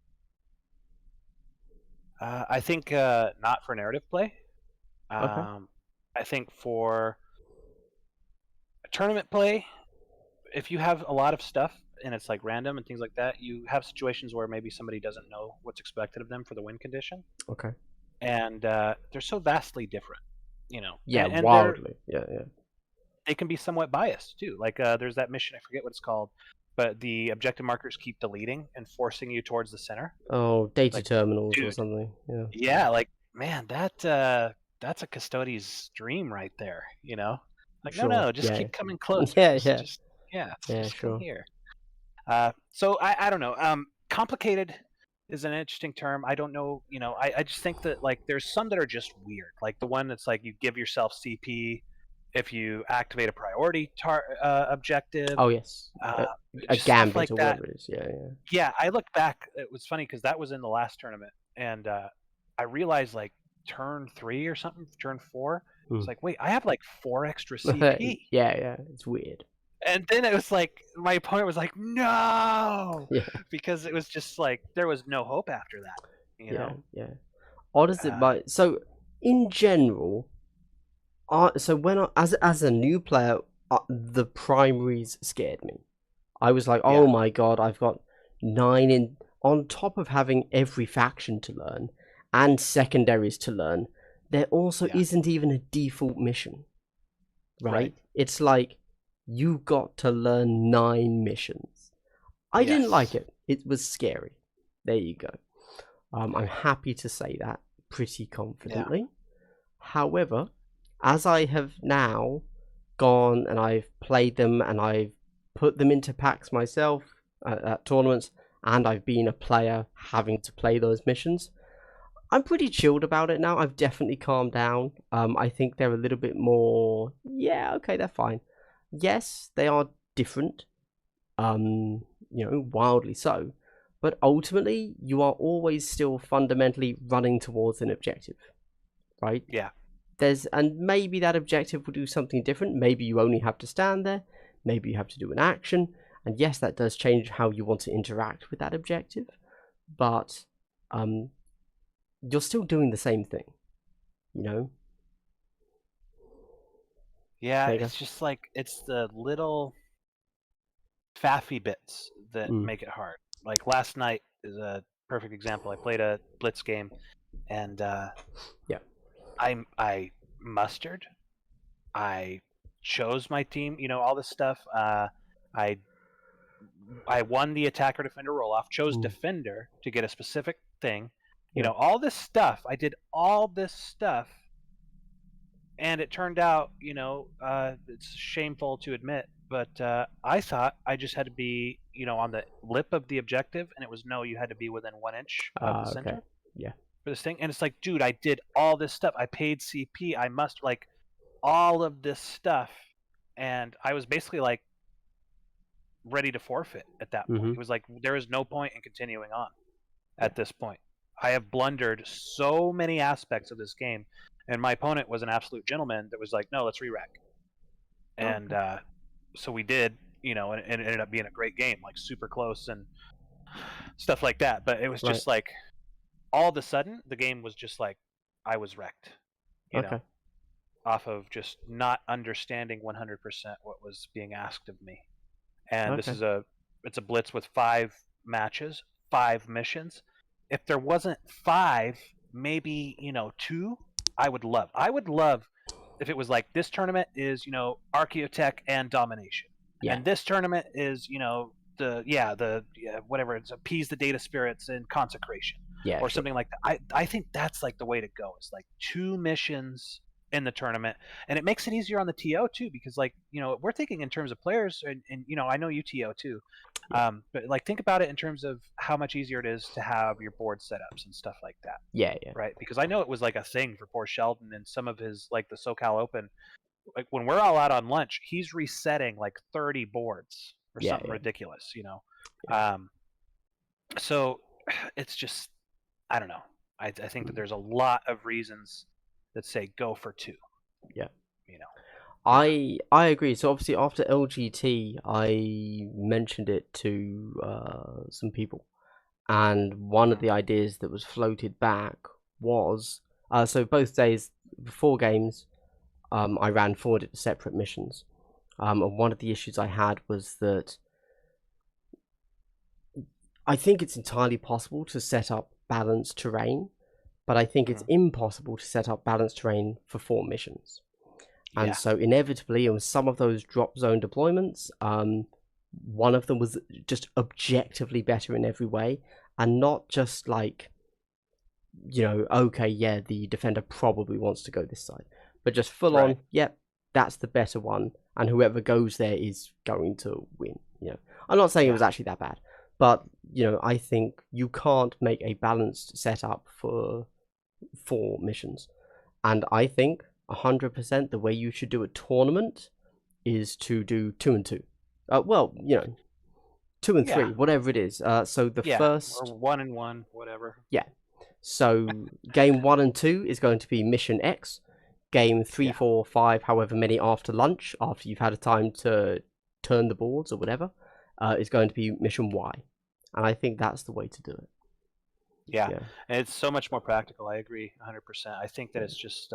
I think not for narrative play. Okay. I think for tournament play, if you have a lot of stuff and it's like random and things like that, you have situations where maybe somebody doesn't know what's expected of them for the win condition, Okay. and they're so vastly different, Yeah, and wildly. Yeah, yeah. they can be somewhat biased too. Like there's that mission, I forget what it's called, but the objective markers keep deleting and forcing you towards the center. Oh, data Like, terminals or dude, something. Yeah. yeah, like man, that's a custodian's dream right there. Like no, Sure. no, just Yeah. keep coming closer. Yeah, Just, yeah. just yeah, Yeah, just come sure. here. So I don't know. Complicated is an interesting term. I don't know. I just think that like there's some that are just weird. Like the one that's like you give yourself CP if you activate a priority objective. Oh, yes. Uh, A just stuff gambit like or that. whatever it is. Yeah, yeah. Yeah, I looked back. It was funny because that was in the last tournament, and I realized like turn 3 or something, turn 4. It's Hmm. like, wait, I have like 4 extra CP. Yeah, yeah. It's weird. And then it was like my opponent was like, "No," Yeah, because it was just like there was no hope after that. You yeah, know. yeah. Odd as it Uh, might. So, in general, so when as a new player, the primaries scared me. I was like, yeah, oh my god, I've got 9 in on top of having every faction to learn and secondaries to learn. There also yeah, isn't even a default mission, right. right? It's like you got to learn 9 missions. I didn't like Yes. it. It was scary. There you go. I'm happy to say that pretty Yeah. confidently. However, as I have now gone and I've played them and I've put them into packs myself at tournaments, and I've been a player having to play those missions, I'm pretty chilled about it now. I've definitely calmed down. I think they're a little bit more, yeah, okay, they're fine. Yes, they are different, wildly so. But ultimately, you are always still fundamentally running towards an objective, right? Yeah. And maybe that objective will do something different. Maybe you only have to stand there. Maybe you have to do an action. And yes, that does change how you want to interact with that objective. But you're still doing the same thing, you know? Yeah. There you It's just like it's the little faffy bits that go. make it hard. Like last night is a perfect example. I played a blitz game, and Yeah. I mustered. I chose my team. All this stuff. I I won the attacker defender roll off, chose Mm. defender to get a specific thing. Yeah. All this stuff. I did all this stuff, and it turned out, it's shameful to admit, but I thought I just had to be, on the lip of the objective, and it was no, you had to be within 1 inch of the Okay. center Yeah. for this thing. And it's like, dude, I did all this stuff. I paid CP. I must like all of this stuff, and I was basically like ready to forfeit at that point. Mm-hmm. It was like there is no point in continuing on at this point. I have blundered so many aspects of this game, and my opponent was an absolute gentleman that was like, "No, let's re-rack." And Okay. so we did, and it ended up being a great game, like super close and stuff like that. But it was Right. just like all of a sudden the game was just like I was wrecked, you know, Okay. off of just not understanding 100% what was being asked of me. And Okay. it's a blitz with 5 matches, 5 missions. If there wasn't 5, maybe 2, I would love if it was like this tournament is archaeotech and domination, Yeah. and this tournament is whatever, it's appease the data spirits and consecration, Yeah. or Sure. something like that. I think that's like the way to go. It's like 2 missions in the tournament, and it makes it easier on the TO too, because like we're thinking in terms of players, and I know you TO too, Yeah. but like think about it in terms of how much easier it is to have your board setups and stuff like that, Yeah. Yeah. right? Because I know it was like a thing for poor Sheldon and some of his, like the SoCal Open. Like when we're all out on lunch, he's resetting like 30 boards or Yeah. something Yeah. ridiculous, Yeah. So it's just, I don't know. I think that there's a lot of reasons that say go for 2. Yeah. You know. Yeah. I agree. So obviously after LGT, I mentioned it to some people, and one of Mm. the ideas that was floated back was so both days, 4 games, I ran 4 separate missions. And one of the issues I had was that I think it's entirely possible to set up balanced terrain, but I think it's Mm. impossible to set up balanced terrain for 4 missions. And Yeah. so inevitably, on some of those drop zone deployments, one of them was just objectively better in every way, and not just like, okay, yeah, the defender probably wants to go this side, but just full Right. on, yep, that's the better one, and whoever goes there is going to win. I'm not saying it Yeah. was actually that bad, but I think you can't make a balanced setup for 4 missions, and I think 100% the way you should do a tournament is to do 2 and 2. Well, 2 and 3, Yeah. whatever it is. So the Yeah. first, Or 1 and 1, whatever. yeah. So game 1 and 2 is going to be mission X. Game 3, Yeah. 4, 5, however many after lunch, after you've had a time to turn the boards or whatever, is going to be mission Y. And I think that's the way to do it. Yeah. Yeah. And it's so much more practical. I agree 100%. I think that it's just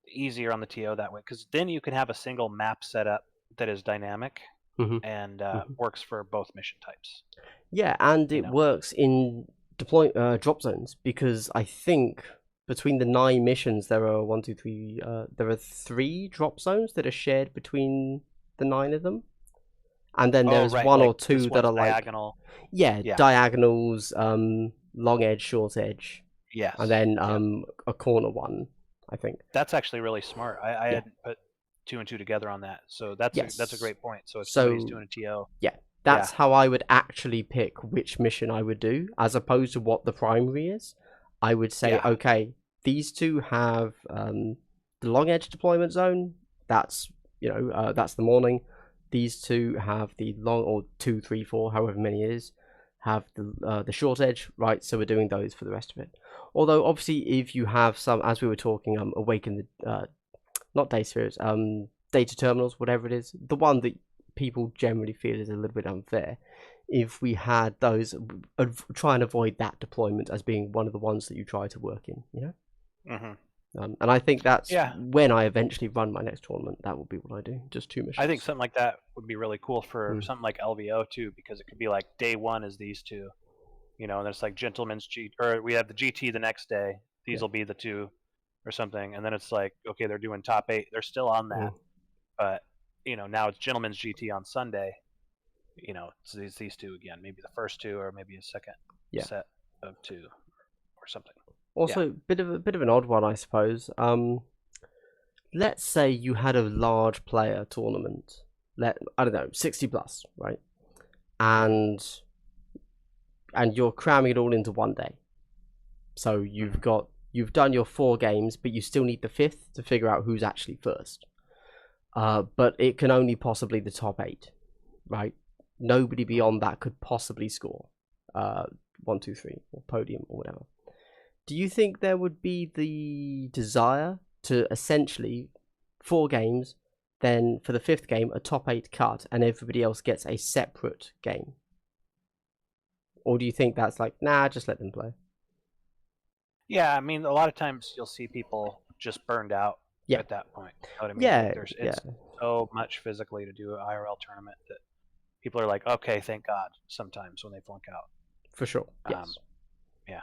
easier on the TO that way, because then you can have a single map setup that is dynamic hmm and hmm works for both mission types. Yeah, and You it know. works in drop zones, because I think between the 9 missions there are 1, 2, 3. There are 3 drop zones that are shared between the 9 of them, and then Oh, there's right. one Like or this two that one's are like, diagonal. yeah, Yeah. diagonals, long edge, short edge, and Yes. then Yep. a corner one, I think. That's actually really smart. I Yeah. hadn't put 2 and 2 together on that, so that's a Yes. great point. So if somebody's So doing a TO, yeah, yeah, that's how I would actually pick which mission I would do, as opposed to what the primary is. I would say, yeah, okay, these two have the long edge deployment zone. That's that's the morning. These two have the long, or 2, 3, 4, however many it is, have the short edge, right? So we're doing those for the rest of it. Although obviously, if you have some, as we were talking, awaken the not data spirits, data terminals, whatever it is, the one that people generally feel is a little bit unfair. If we had those, try and avoid that deployment as being one of the ones that you try to work in, hmm and I think that's yeah. when I eventually run my next tournament. That would be what I do, just 2 I think missions. something like that would be really cool for Mm. something like LVO too, because it could be like day 1 is these two, and it's like gentlemen's G, or we have the GT the next day. These Yeah. will be the 2, or something, and then it's like, okay, they're doing top 8. They're still on that, Mm. but now it's gentlemen's GT on Sunday. It's these 2 again. Maybe the first 2, or maybe a second Yeah. set of 2, or something. Yeah. Also, bit of an odd one, I suppose. Let's say you had a large player tournament. I don't know, 60 plus, right? Mm-hmm. And you're cramming it all into one day. So you've done your 4 games, but you still need the 5th to figure out who's actually first. But it can only possibly the top 8, right? Nobody beyond that could possibly score 1, 2, 3, or podium or whatever. Do you think there would be the desire to essentially 4 games, then for the 5th game, a top 8 cut, and everybody else gets a separate game? Or do you think that's like, nah, just let them play? Yeah, I mean, a lot of times you'll see people just burned out Yeah. at that point. You know what I mean? Yeah, Like yeah, it's so much physically to do an IRL tournament that people are like, okay, thank God, sometimes when they flunk out. for sure. Yes. Yeah.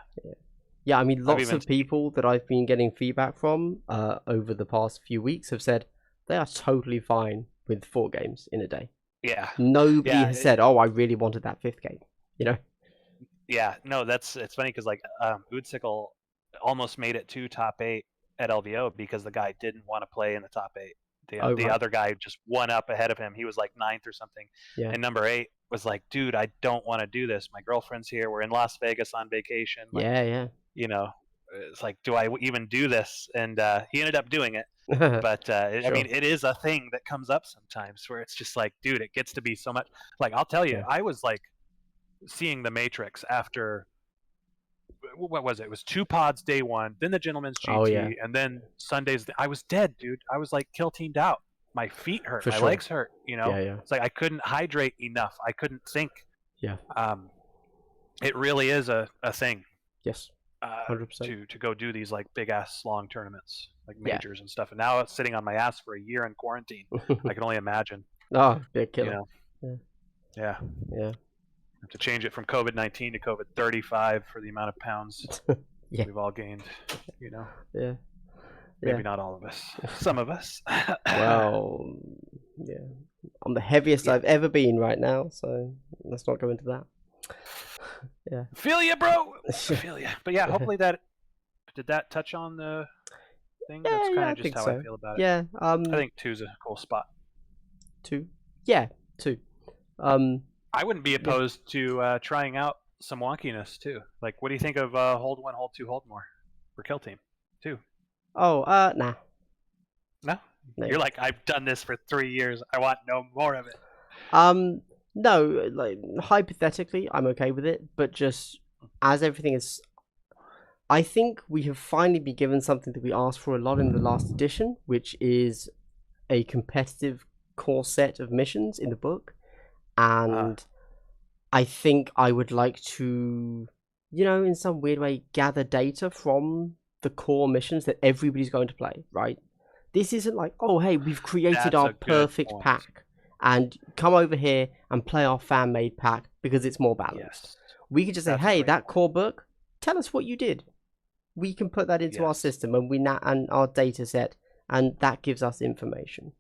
Yeah, I mean, I've lots even of people that I've been getting feedback from over the past few weeks have said they are totally fine with 4 games in a day. Yeah. Nobody Yeah, has said, "Oh, I really wanted that 5th game." You know? yeah. No, it's funny because like Udsickle almost made it to top 8 at LVO because the guy didn't want to play in the top 8. Oh, The right. other guy just one up ahead of him. He was like 9th or something. Yeah. And number 8 was like, dude, I don't want to do this. My girlfriend's here. We're in Las Vegas on vacation. Like, Yeah, you know, it's like, do I even do this? And he ended up doing it. yeah. But I Sure. mean, it is a thing that comes up sometimes where it's just like, dude, it gets to be so much. Like, I'll tell you, Yeah. I was like seeing The Matrix after what was it? It was 2 pods day 1, then the Gentleman's GT, Oh, yeah. and then Sundays. I was dead, dude. I was like kill teamed out. My feet hurt. For My sure. legs hurt. You know, Yeah. it's like I couldn't hydrate enough. I couldn't think. Yeah. It really is a thing. Yes. 100%. To go do these like big ass long tournaments like Yeah. majors and stuff. And now it's sitting on my ass for a year in quarantine. I can only imagine. Oh, big killer. You know? Yeah. Yeah. Have to change it from COVID-19 to COVID-35 for the amount of pounds Yeah. we've all gained. You know. Yeah. Maybe not all of us. Some of us. Well, yeah. I'm the heaviest I've ever been right now, so let's not go into that. Yeah. Feel ya, bro. Feel ya. But yeah, hopefully that did that touch on the thing. Yeah, That's kind I of just think how so. I feel about it. Yeah. I think 2's a cool spot. 2. Yeah, 2. I wouldn't be opposed to trying out some wonkiness too. Like, what do you think of hold 1, hold 2, hold more for kill team 2? Oh, nah. No? No. You're like, I've done this for 3 years. I want no more of it. No, like hypothetically, I'm okay with it, but just as everything is, I think we have finally been given something that we asked for a lot in the last edition, which is a competitive core set of missions in the book, and I think I would like to, you know, in some weird way, gather data from the core missions that everybody's going to play, right? This isn't like, oh, hey, we've created our perfect pack, and come over here and play our fan-made pack because it's more balanced. Yes. We could just say, hey, that core book, tell us what you did. We can put that into our system and our data set, and that gives us information.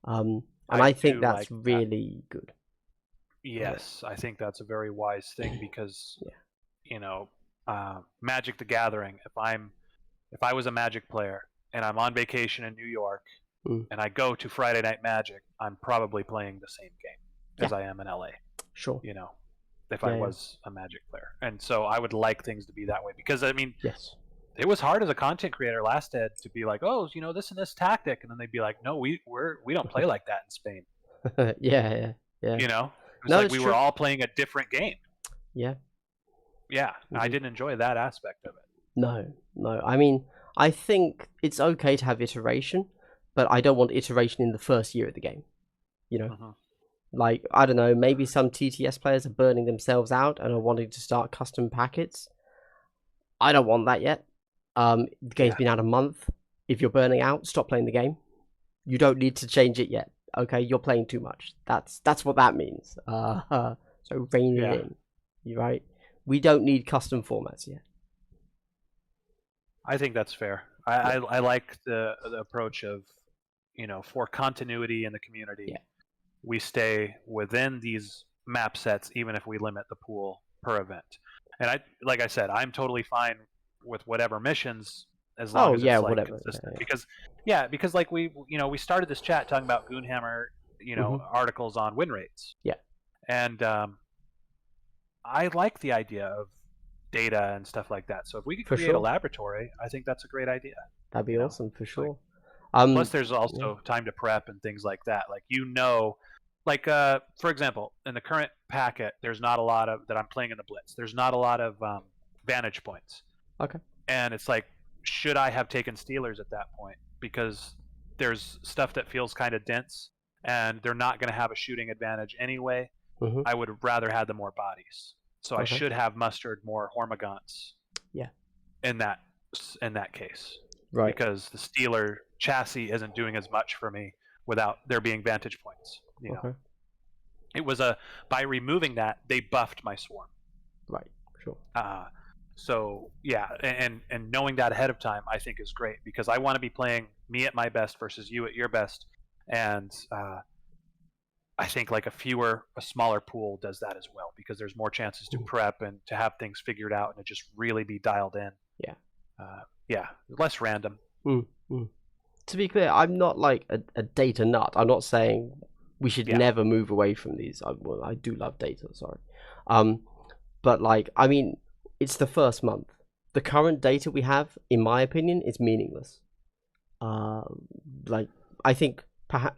And I think that's like really good. Yes, I think that's a very wise thing because, you know, Magic the Gathering. If I was a Magic player and I'm on vacation in New York and I go to Friday Night Magic, I'm probably playing the same game as I am in LA. Sure. You know, if I was a Magic player, and so I would like things to be that way because I mean, it was hard as a content creator last Ed to be like, oh, you know, this and this tactic, and then they'd be like, no, we don't play like that in Spain. Yeah. You know, it was like we were all playing a different game. Yeah. Yeah, I didn't enjoy that aspect of it. No. I mean, I think it's okay to have iteration, but I don't want iteration in the first year of the game. You know, like, I don't know, maybe some TTS players are burning themselves out and are wanting to start custom packets. I don't want that yet. The game's been out a month. If you're burning out, stop playing the game. You don't need to change it yet. Okay, you're playing too much. That's what that means. So rein it in. You right? We don't need custom formats yet. I think that's fair. I like the approach of, you know, for continuity in the community, we stay within these map sets even if we limit the pool per event. And like I said, I'm totally fine with whatever missions as long as it's like consistent. Because like we started this chat talking about Goonhammer, you know, articles on win rates. Yeah. And I like the idea of data and stuff like that. So if we could create a laboratory, I think that's a great idea. That'd be awesome for sure. Plus there's also time to prep and things like that. Like, you know, like for example, in the current packet, there's not a lot of that I'm playing in the Blitz. There's not a lot of Vantage points. Okay. And it's like, should I have taken Steelers at that point? Because there's stuff that feels kind of dense, and they're not going to have a shooting advantage anyway. Mm-hmm. I would rather have the more bodies, so I Okay. should have mustered more Hormagaunts. Yeah. In that case, Right. because the Steeler chassis isn't doing as much for me without there being vantage points. Okay. It was by removing that they buffed my swarm. Right. Sure. So yeah, and knowing that ahead of time, I think is great because I want to be playing me at my best versus you at your best, and I think like a smaller pool does that as well because there's more chances to prep and to have things figured out and to just really be dialed in. Yeah. Yeah, less random. To be clear, I'm not like a data nut. I'm not saying we should never move away from these. I do love data, sorry. But like, I mean, it's the first month. The current data we have, in my opinion, is meaningless. Like, I think perhaps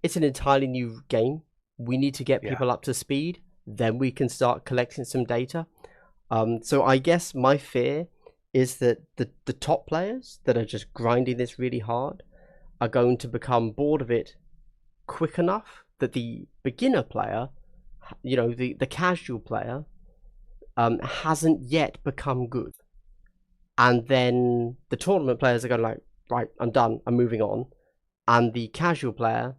it's an entirely new game. We need to get people up to speed. Then we can start collecting some data. So I guess my fear is that the top players that are just grinding this really hard are going to become bored of it quick enough that the beginner player, the casual player, hasn't yet become good. And then the tournament players are going like, right, I'm done, I'm moving on. And the casual player,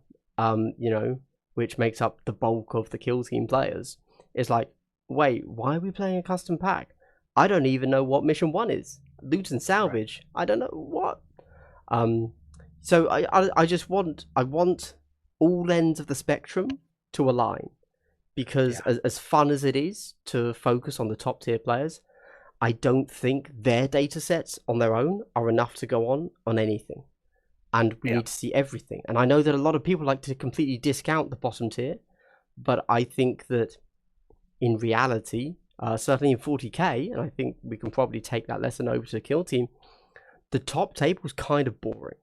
which makes up the bulk of the kill team players, is like, wait, why are we playing a custom pack? I don't even know what mission 1 is. Loot and salvage. Right. I don't know what. So I want all ends of the spectrum to align, because as fun as it is to focus on the top tier players, I don't think their data sets on their own are enough to go on anything. And we need to see everything. And I know that a lot of people like to completely discount the bottom tier, but I think that in reality, certainly in 40k, and I think we can probably take that lesson over to Kill Team, the top table was kind of boring.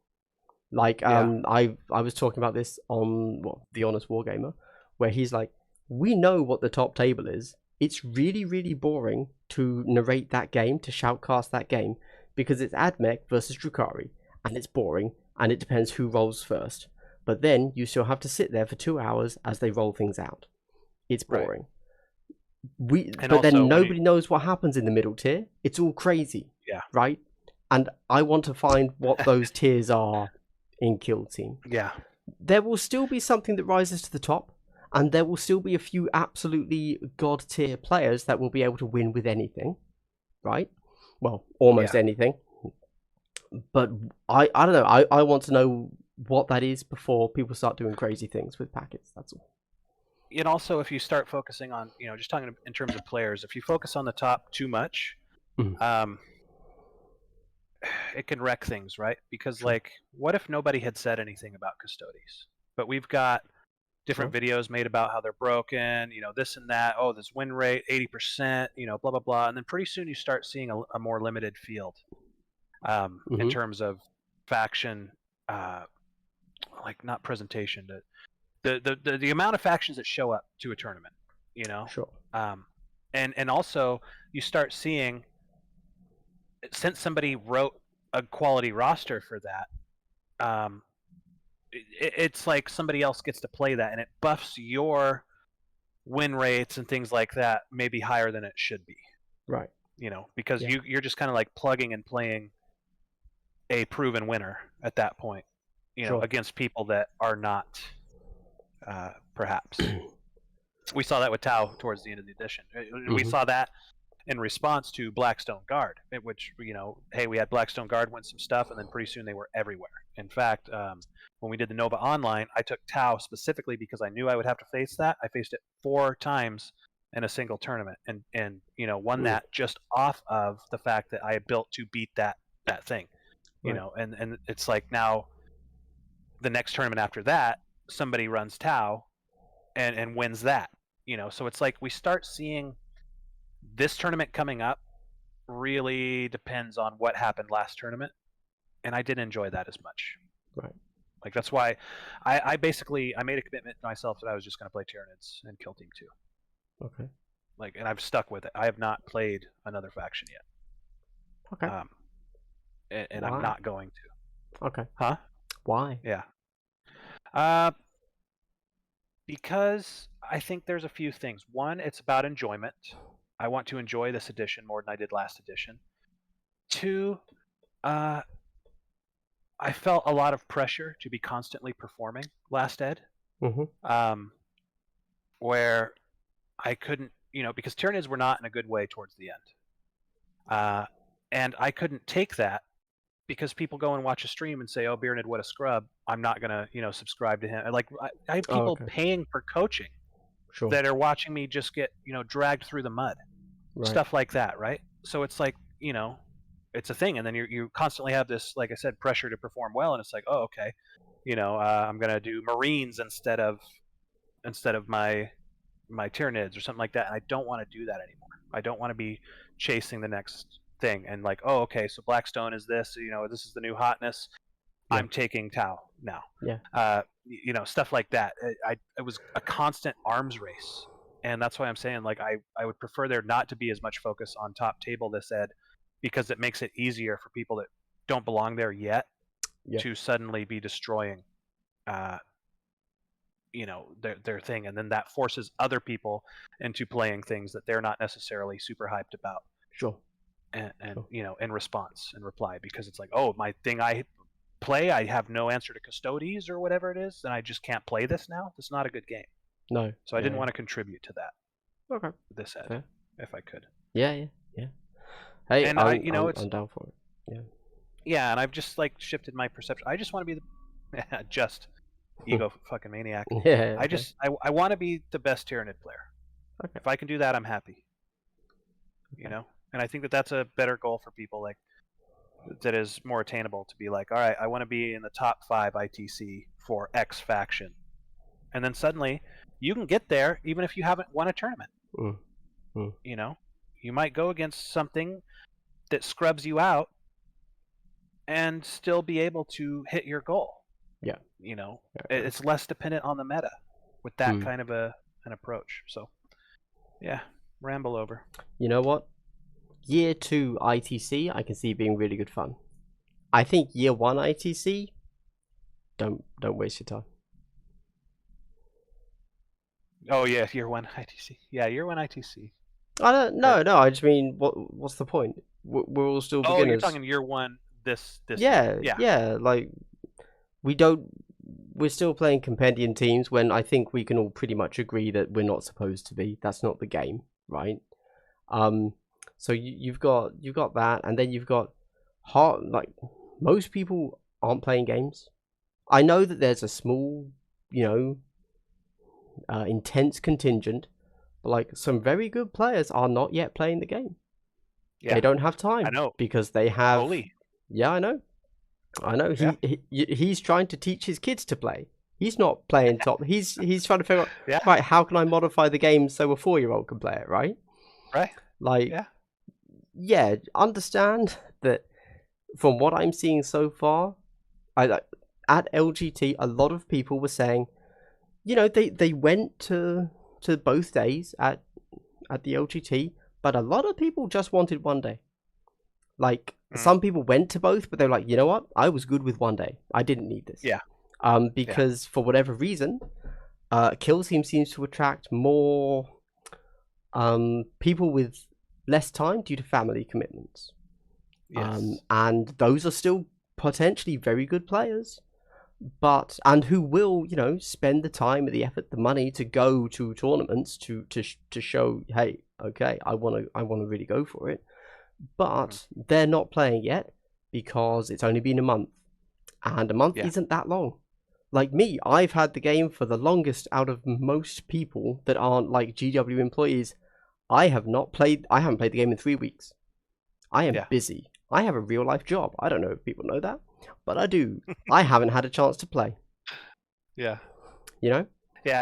Like, I was talking about this on The Honest Wargamer, where he's like, we know what the top table is. It's really, really boring to narrate that game, to shoutcast that game, because it's Admech versus Drukhari, and it's boring, and it depends who rolls first. But then you still have to sit there for 2 hours as they roll things out. It's boring. But then nobody knows what happens in the middle tier. It's all crazy. Yeah. Right? And I want to find what those tiers are in Kill Team. Yeah. There will still be something that rises to the top, and there will still be a few absolutely god tier players that will be able to win with anything. Right? Well, almost anything. But I don't know. I want to know what that is before people start doing crazy things with packets. That's all. And also, if you start focusing on, just talking in terms of players, if you focus on the top too much, it can wreck things, right? Because, like, what if nobody had said anything about Custodes? But we've got different videos made about how they're broken, this and that. Oh, this win rate, 80%, blah, blah, blah. And then pretty soon you start seeing a more limited field in terms of faction, like, not presentation, but the amount of factions that show up to a tournament, Sure. And also you start seeing, since somebody wrote a quality roster for that, it's like somebody else gets to play that, and it buffs your win rates and things like that maybe higher than it should be. Right. Because you're just kind of like plugging and playing a proven winner at that point, against people that are not. Perhaps we saw that with Tau towards the end of the edition. We saw that in response to Blackstone Guard, which hey, we had Blackstone Guard win some stuff, and then pretty soon they were everywhere. In fact, when we did the Nova Online, I took Tau specifically because I knew I would have to face that. I faced it 4 times in a single tournament, and won that just off of the fact that I had built to beat that thing. And it's like now the next tournament after that, somebody runs Tau and wins that, so it's like we start seeing this tournament coming up really depends on what happened last tournament, and I didn't enjoy that as much. Right. Like, that's why I basically made a commitment to myself that I was just going to play Tyranids and Kill Team 2. Okay. Like, and I've stuck with it. I have not played another faction yet. Okay. And I'm not going to. Okay. Huh? Why? Yeah. Because I think there's a few things. One, it's about enjoyment. I want to enjoy this edition more than I did last edition. Two, uh, I felt a lot of pressure to be constantly performing last ed, Mm-hmm. where I couldn't, because Tyranids were not in a good way towards the end. And I couldn't take that because people go and watch a stream and say, "Oh, Beeranid, what a scrub." I'm not gonna, subscribe to him. Like I have Oh, people okay. paying for coaching Sure. that are watching me just get, dragged through the mud, Right. stuff like that, right? So it's like, it's a thing, and then you constantly have this, like I said, pressure to perform well, and it's like, oh, okay, I'm gonna do Marines instead of my Tyranids or something like that, and I don't want to do that anymore. I don't want to be chasing the next thing and like, oh, okay, so Blackstone is this, this is the new hotness. Yeah. I'm taking Tau now. Yeah. Stuff like that. It was a constant arms race, and that's why I'm saying, like, I would prefer there not to be as much focus on top table this ed, because it makes it easier for people that don't belong there yet Yeah. to suddenly be destroying their thing, and then that forces other people into playing things that they're not necessarily super hyped about. Sure. And Sure. in response and reply, because it's like, oh, my thing I play, I have no answer to Custodes or whatever it is, and I just can't play this now. It's not a good game. No. So I didn't want to contribute to that. Okay. This ed, Fair. if I could. Yeah. Hey, And I'm down for it. Yeah. Yeah, and I've just like shifted my perception. I just want to be the just ego fucking maniac. Yeah. I want to be the best Tyranid player. Okay. If I can do that, I'm happy. Okay. And I think that that's a better goal for people, like, that is more attainable, to be like, all right, I want to be in the top 5 ITC for X faction, and then suddenly you can get there even if you haven't won a tournament. You might go against something that scrubs you out and still be able to hit your goal. Yeah. It's less dependent on the meta with that kind of an approach. So yeah, ramble over. You know what? Year 2 ITC, I can see being really good fun. I think year 1 ITC, don't waste your time. Oh yeah, year 1 ITC. Yeah, year 1 ITC. I don't. No. I just mean, what's the point? We're all still beginners. Oh, you're talking year 1. This. Yeah. Year. Yeah. Like, we're still playing compendium teams when I think we can all pretty much agree that we're not supposed to be. That's not the game, right? So you've got that, and then you've got like, most people aren't playing games. I know that there's a small, intense contingent, but like, some very good players are not yet playing the game. Yeah. They don't have time. I know, because they have. Holy. Yeah, I know. Yeah. He's trying to teach his kids to play. He's not playing top. He's trying to figure out, right, how can I modify the game so a 4-year-old can play it, right? Right. Like, yeah, understand that from what I'm seeing so far, at LGT, a lot of people were saying, they went to both days at the LGT, but a lot of people just wanted one day. Like, some people went to both, but they're like, you know what? I was good with one day. I didn't need this. Yeah. Because for whatever reason, killteam seems to attract more people with less time due to family commitments. Yes. And those are still potentially very good players, and who will, spend the time, the effort, the money to go to tournaments to show, hey, okay, I want to really go for it. But they're not playing yet because it's only been a month, and a month isn't that long. Like me, I've had the game for the longest out of most people that aren't like GW employees. I haven't played the game in 3 weeks. I am busy. I have a real life job. I don't know if people know that, but I do. I haven't had a chance to play. Yeah. Yeah,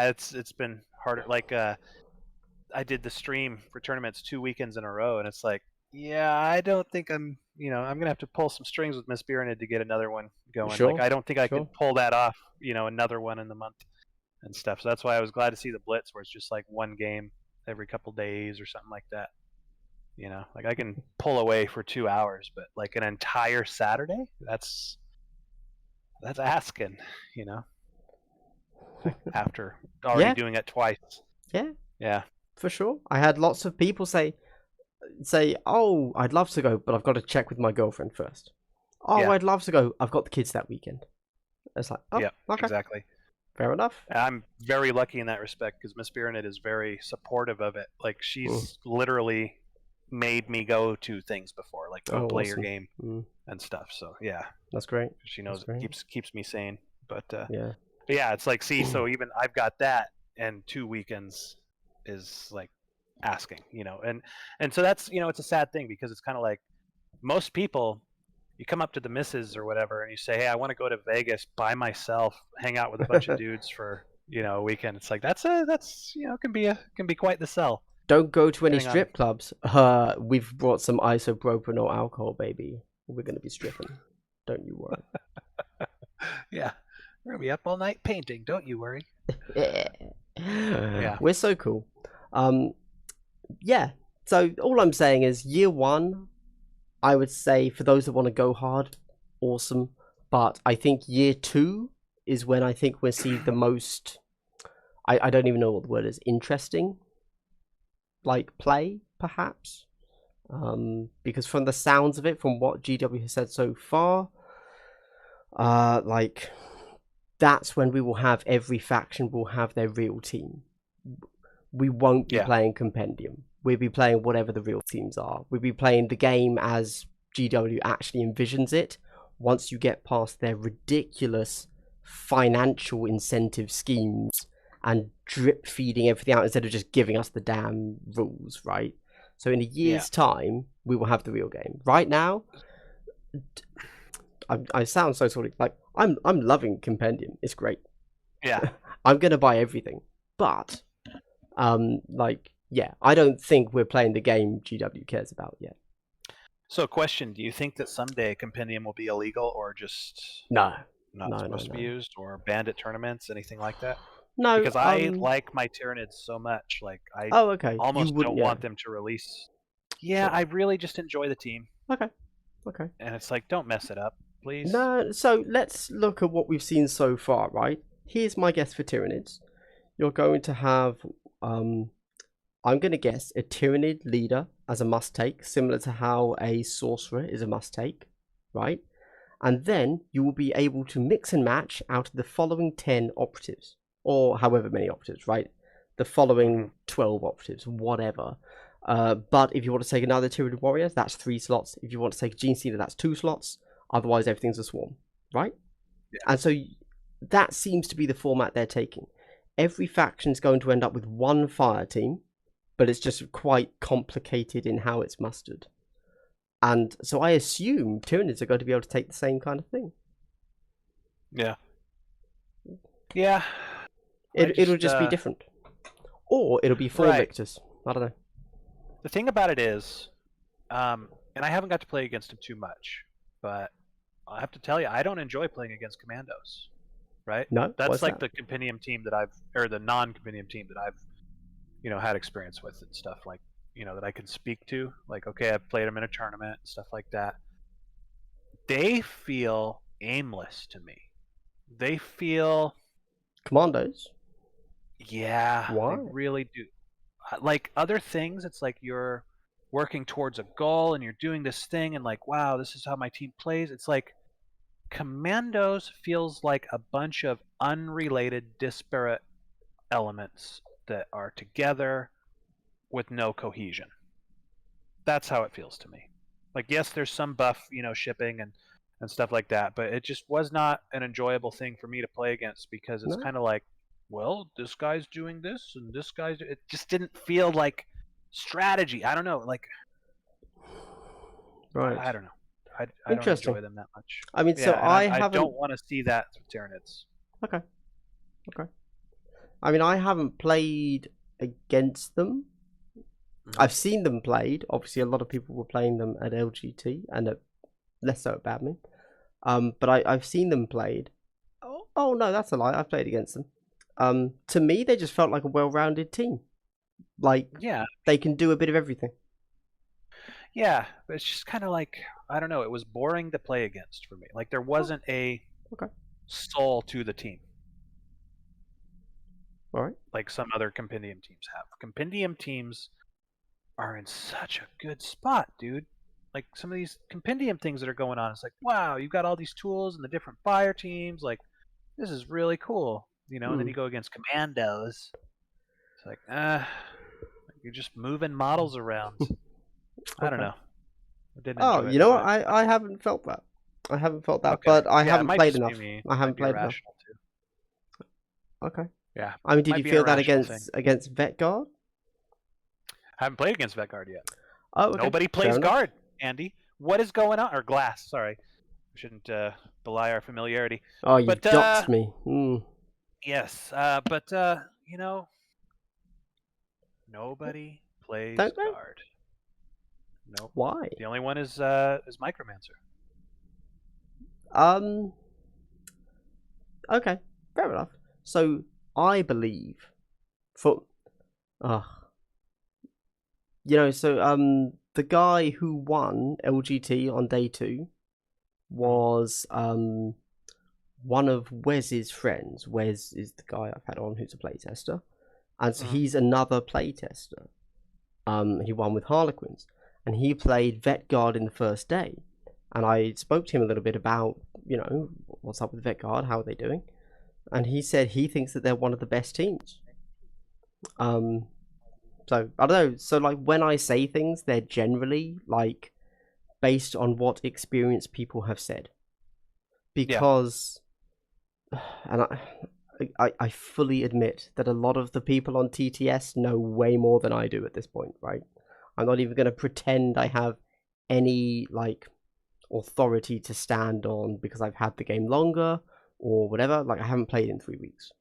it's been harder. Like, I did the stream for tournaments 2 weekends in a row, and it's like, yeah, I don't think I'm gonna have to pull some strings with Miss Beeranid to get another one going. Sure, like, I don't think I sure. could pull that off, another one in the month and stuff. So that's why I was glad to see the Blitz, where it's just like one game every couple days or something like that. Like, I can pull away for 2 hours, but like an entire Saturday, that's that's asking, you know, after already Yeah, doing it twice. yeah, Yeah. for sure. I had lots of people say, "Oh, I'd love to go, but I've got to check with my girlfriend first." "Oh, Yeah. I'd love to go. I've got the kids that weekend." It's like, "Oh, Yeah. okay, Exactly. fair enough." I'm very lucky in that respect because Miss Beeranid is very supportive of it. Like Mm. she's literally made me go to things before, like go Oh, play your awesome. game Mm. and stuff. So yeah, That's great. she That's knows it great. keeps me sane. Yeah. But yeah, it's like see, so even I've got that, and 2 weekends is like asking, and so that's it's a sad thing because it's kind of like most people. You come up to the missus or whatever, and you say, "Hey, I want to go to Vegas by myself, hang out with a bunch of dudes for a weekend." It's like that's can be quite the sell, Don't go to any depending on strip clubs. We've brought some isopropanol alcohol, baby. We're gonna be stripping. Don't you worry. yeah, we're gonna be up all night painting. Don't you worry. Yeah, We're so cool. Um, yeah. So all I'm saying is, year one, I would say for those that want to go hard, awesome. But I think year two is when I think we'll see the most. I don't even know what the word is. Interesting, like play perhaps. Because from the sounds of it, from what GW has said so far, like that's when we will have every faction will have their real team. We won't be yeah, playing Compendium. We'll be playing whatever the real teams are. We'll be playing the game as GW actually envisions it. Once you get past their ridiculous financial incentive schemes and drip feeding everything out instead of just giving us the damn rules, right? So in a yeah, year's time, we will have the real game. Right now, I sound so sort of like I'm loving Compendium. It's great. yeah. I'm gonna buy everything, but like yeah, I don't think we're playing the game GW cares about yet. So, question: do you think that someday Compendium will be illegal, or just No, not no, no, supposed to be no, used, or banned at tournaments, anything like that? no. Because I like my Tyranids so much, like I Oh, okay. You almost wouldn't, don't yeah. want them to release. Yeah, Sure. I really just enjoy the team, Okay, okay. and it's like, don't mess it up, please. No, so let's look at what we've seen so far, right? Here's my guess for Tyranids. You're going to have, I'm going to guess a Tyranid leader as a must take, similar to how a sorcerer is a must take, right? And then you will be able to mix and match out of the following 10 operatives, or however many operatives, right? The following 12 operatives, whatever. But if you want to take another Tyranid warrior, that's 3 slots. If you want to take a Gene Stealer, that's 2 slots. Otherwise, everything's a swarm, right? Yeah. And so that seems to be the format they're taking. Every faction is going to end up with one fire team, but it's just quite complicated in how it's mustered. And so I assume Tyranids are going to be able to take the same kind of thing. Yeah. Yeah. It'll just be different. Or it'll be 4 right. lictors. I don't know. The thing about it is, and I haven't got to play against him too much, but I have to tell you, I don't enjoy playing against commandos. Right? No? That's What's like that? the compendium team that or the non-compendium team that I've, had experience with and stuff like, that I can speak to. Like, okay, I've played them in a tournament and stuff like that. They feel aimless to me. They feel, Commandos? yeah, they Why? really do. Like other things, it's like you're working towards a goal and you're doing this thing and like, wow, this is how my team plays. It's like Commandos feels like a bunch of unrelated, disparate elements that are together with no cohesion. That's how it feels to me. Like, yes, there's some buff, shipping and stuff like that, but it just was not an enjoyable thing for me to play against because it's No? kind of like, well, this guy's doing this and this guy's. It just didn't feel like strategy. I don't know. Like, Right. I don't know. I don't Interesting. enjoy them that much. I mean, so Yeah, and I I haven't. don't want to see that with Tyranids. Okay. Okay. I mean, I haven't played against them. I've seen them played. Obviously, a lot of people were playing them at LGT and at, less so at Badmin. But I've seen them played. Oh no, that's a lie. I've played against them. To me, they just felt like a well-rounded team. Like, Yeah, they can do a bit of everything. yeah, but it's just kind of like I don't know. It was boring to play against for me. Like there wasn't a Okay. soul to the team, All right. like some other compendium teams have. Compendium teams are in such a good spot, dude. Like some of these compendium things that are going on, it's like, wow, you've got all these tools and the different fire teams. Like, this is really cool, And then you go against commandos. It's like, you're just moving models around. I don't know. I didn't Oh, enjoy it. you know what? But... I haven't felt that. I haven't felt that, Okay. but I Yeah, it haven't might played just enough. be me. I haven't Might be played enough. irrational too. Okay. Yeah. I mean, did Might you be an feel that irrational thing. against Vet Guard? I haven't played against Vetguard yet. Oh, okay. Nobody plays guard, Andy. What is going on? Or glass, sorry. We shouldn't belie our familiarity. Oh, you've doxed me. Yes, but nobody plays guard. Nope. Why? The only one is Micromancer. Okay, fair enough. So I believe, the guy who won LGT on day 2 was one of Wes's friends. Wes is the guy I've had on who's a playtester, and so he's another playtester. He won with Harlequins, and he played Vet Guard in the first day. And I spoke to him a little bit about, what's up with Vet Guard, how are they doing? And he said he thinks that they're one of the best teams. So, I don't know. So, like, when I say things, they're generally, like, based on what experienced people have said. Because, and I fully admit that a lot of the people on TTS know way more than I do at this point, right? I'm not even going to pretend I have any, like, authority to stand on because I've had the game longer or whatever. Like, I haven't played in 3 weeks,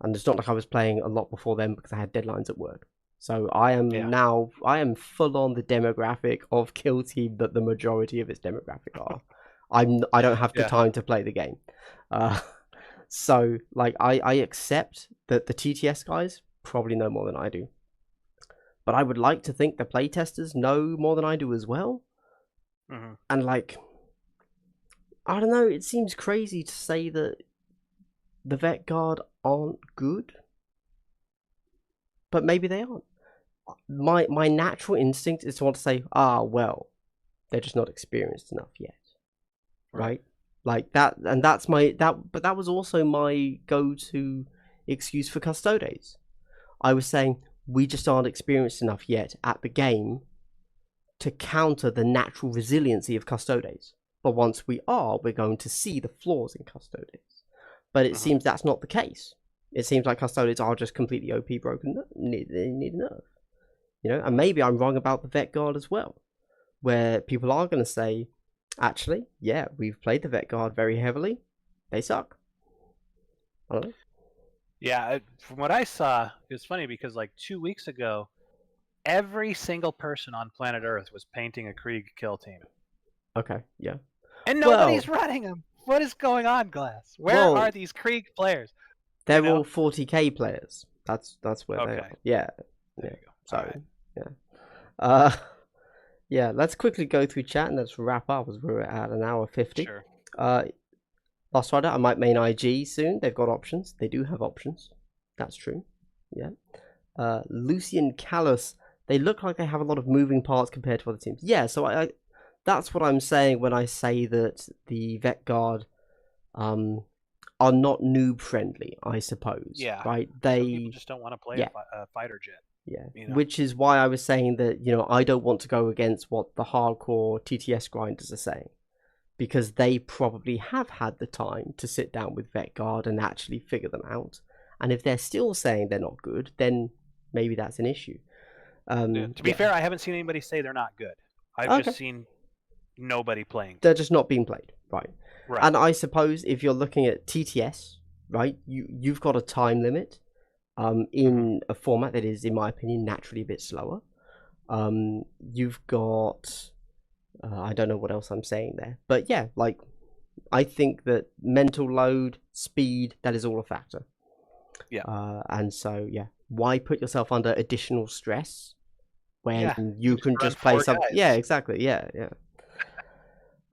and it's not like I was playing a lot before then because I had deadlines at work. So I am I am full on the demographic of Kill Team that the majority of its demographic are. I don't have the time to play the game. So like I accept that the TTS guys probably know more than I do, but I would like to think the playtesters know more than I do as well. And like, I don't know, it seems crazy to say that the Vet Guard aren't good, but maybe they aren't. My natural instinct is to want to say, well, they're just not experienced enough yet, right? Like that, and that's but that was also my go-to excuse for Custodes. I was saying we just aren't experienced enough yet at the game to counter the natural resiliency of Custodes. But once we are, we're going to see the flaws in Custodes. But it seems that's not the case. It seems like Custodes are just completely OP broken. They need a nerf. And maybe I'm wrong about the Vet Guard as well, where people are going to say, actually, yeah, we've played the Vet Guard very heavily. They suck. I don't know. Yeah, from what I saw, it was funny because like 2 weeks ago, every single person on planet Earth was painting a Krieg kill team. Okay, yeah. And nobody's running them. What is going on, Glass? Where are these Krieg players? They're all 40k players. That's where they are. Yeah. There you go. So, yeah, let's quickly go through chat and let's wrap up as we're at an hour 50. Sure. Last Rider, I might main IG soon. They've got options. They do have options. That's true. Yeah. Lucian Callus, they look like they have a lot of moving parts compared to other teams. Yeah, so I that's what I'm saying when I say that the Vet Guard are not noob friendly, I suppose. Yeah. Right? Some people just don't want to play a fighter jet. Yeah, which is why I was saying that, I don't want to go against what the hardcore TTS grinders are saying, because they probably have had the time to sit down with Vet Guard and actually figure them out. And if they're still saying they're not good, then maybe that's an issue. To be fair, I haven't seen anybody say they're not good. I've just seen nobody playing. They're just not being played, right? And I suppose if you're looking at TTS, right, you've got a time limit. In a format that is, in my opinion, naturally a bit slower. You've got, I don't know what else I'm saying there, but yeah, like, I think that mental load, speed, that is all a factor. Yeah. And so, yeah, why put yourself under additional stress when you can just play something? Yeah, exactly. Yeah.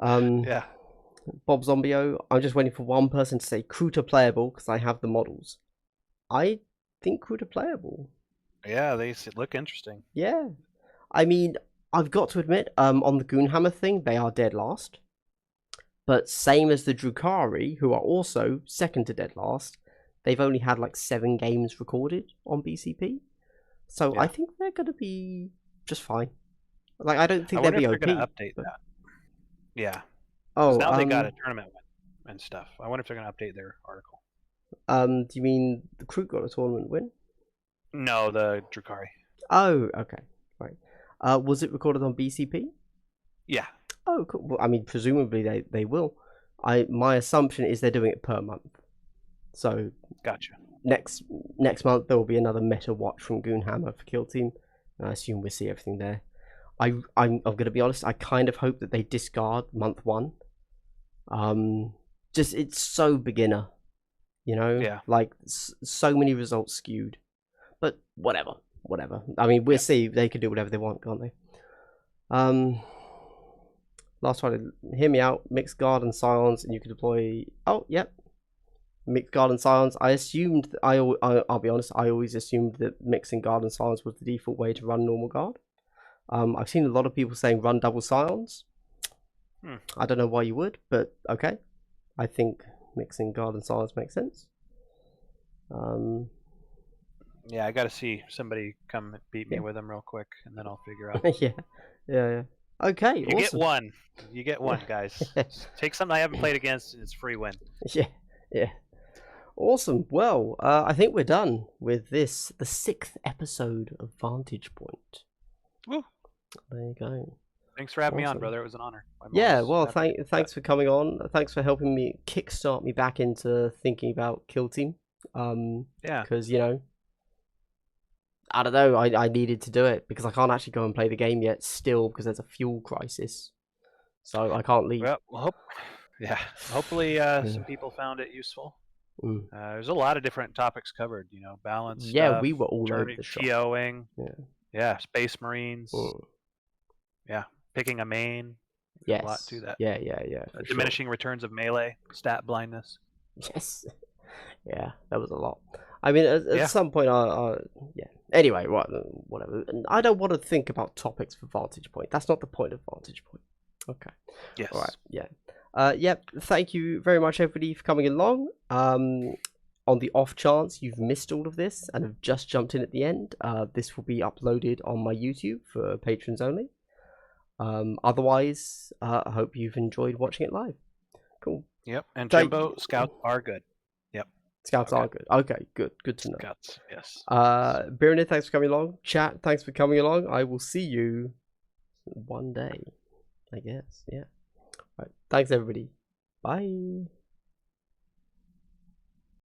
Yeah. Bob Zombio, I'm just waiting for one person to say Kruta playable because I have the models. I think Kruta playable. Yeah, they look interesting. Yeah. I mean, I've got to admit, on the Goonhammer thing, they are dead last. But same as the Drukhari, who are also second to dead last, they've only had like 7 games recorded on BCP. So Yeah. I think they're going to be just fine. Like, I don't think I they'll wonder be if OP. they're going to update that. Yeah. Oh, now they got a tournament win and stuff. I wonder if they're going to update their article. Do you mean the Crew got a tournament win? No, the Drukhari. Oh, okay. Right. Was it recorded on BCP? Yeah. Oh, cool. Well, I mean, presumably they will. My assumption is they're doing it per month. So Gotcha. Next month there will be another meta watch from Goonhammer for Kill Team. And I assume we'll see everything there. I'm going to be honest. I kind of hope that they discard month 1. Just it's so beginner, you know. Yeah. Like so many results skewed. But whatever. I mean, we'll see. They can do whatever they want, can't they? Last one. Hear me out. Mixed guard and silence, and you can deploy. Oh, yep. Mixed guard and silence. I assumed. I'll be honest. I always assumed that mixing guard and silence was the default way to run normal guard. I've seen a lot of people saying run double silence. I don't know why you would, but okay. I think mixing guard and silence makes sense. Yeah, I got to see somebody come beat me with them real quick, and then I'll figure out. Yeah. Okay, you awesome. You get one, guys. Take something I haven't played against, and it's free win. Yeah. Awesome. Well, I think we're done with this, the 6th episode of Vantage Point. Woo. There you go. Thanks for having me on, brother. It was an honor. Yeah, well, thanks for coming on. Thanks for helping me kickstart me back into thinking about Kill Team. Yeah. Because, you know, I don't know, I needed to do it because I can't actually go and play the game yet still because there's a fuel crisis. So I can't leave. Well, hopefully some people found it useful. There's a lot of different topics covered, you know, balance stuff, we were all over the shop. TOing. Yeah, Space Marines. Yeah, picking a main. Yes. A lot to that. Yeah. Diminishing returns of melee, stat blindness. Yes. Yeah, that was a lot. I mean, at some point, yeah. Anyway, whatever. I don't want to think about topics for Vantage Point. That's not the point of Vantage Point. Okay. Yes. All right. Yeah. Yep. Thank you very much, everybody, for coming along. On the off chance you've missed all of this and have just jumped in at the end, this will be uploaded on my YouTube for patrons only. Otherwise, I hope you've enjoyed watching it live. Cool. Yep. And Jimbo, scouts are good. Yep. Scouts are good. Okay, good to know. Scouts, yes. Beeranid, thanks for coming along. Chat, thanks for coming along. I will see you one day, I guess. Yeah. All right. Thanks, everybody. Bye.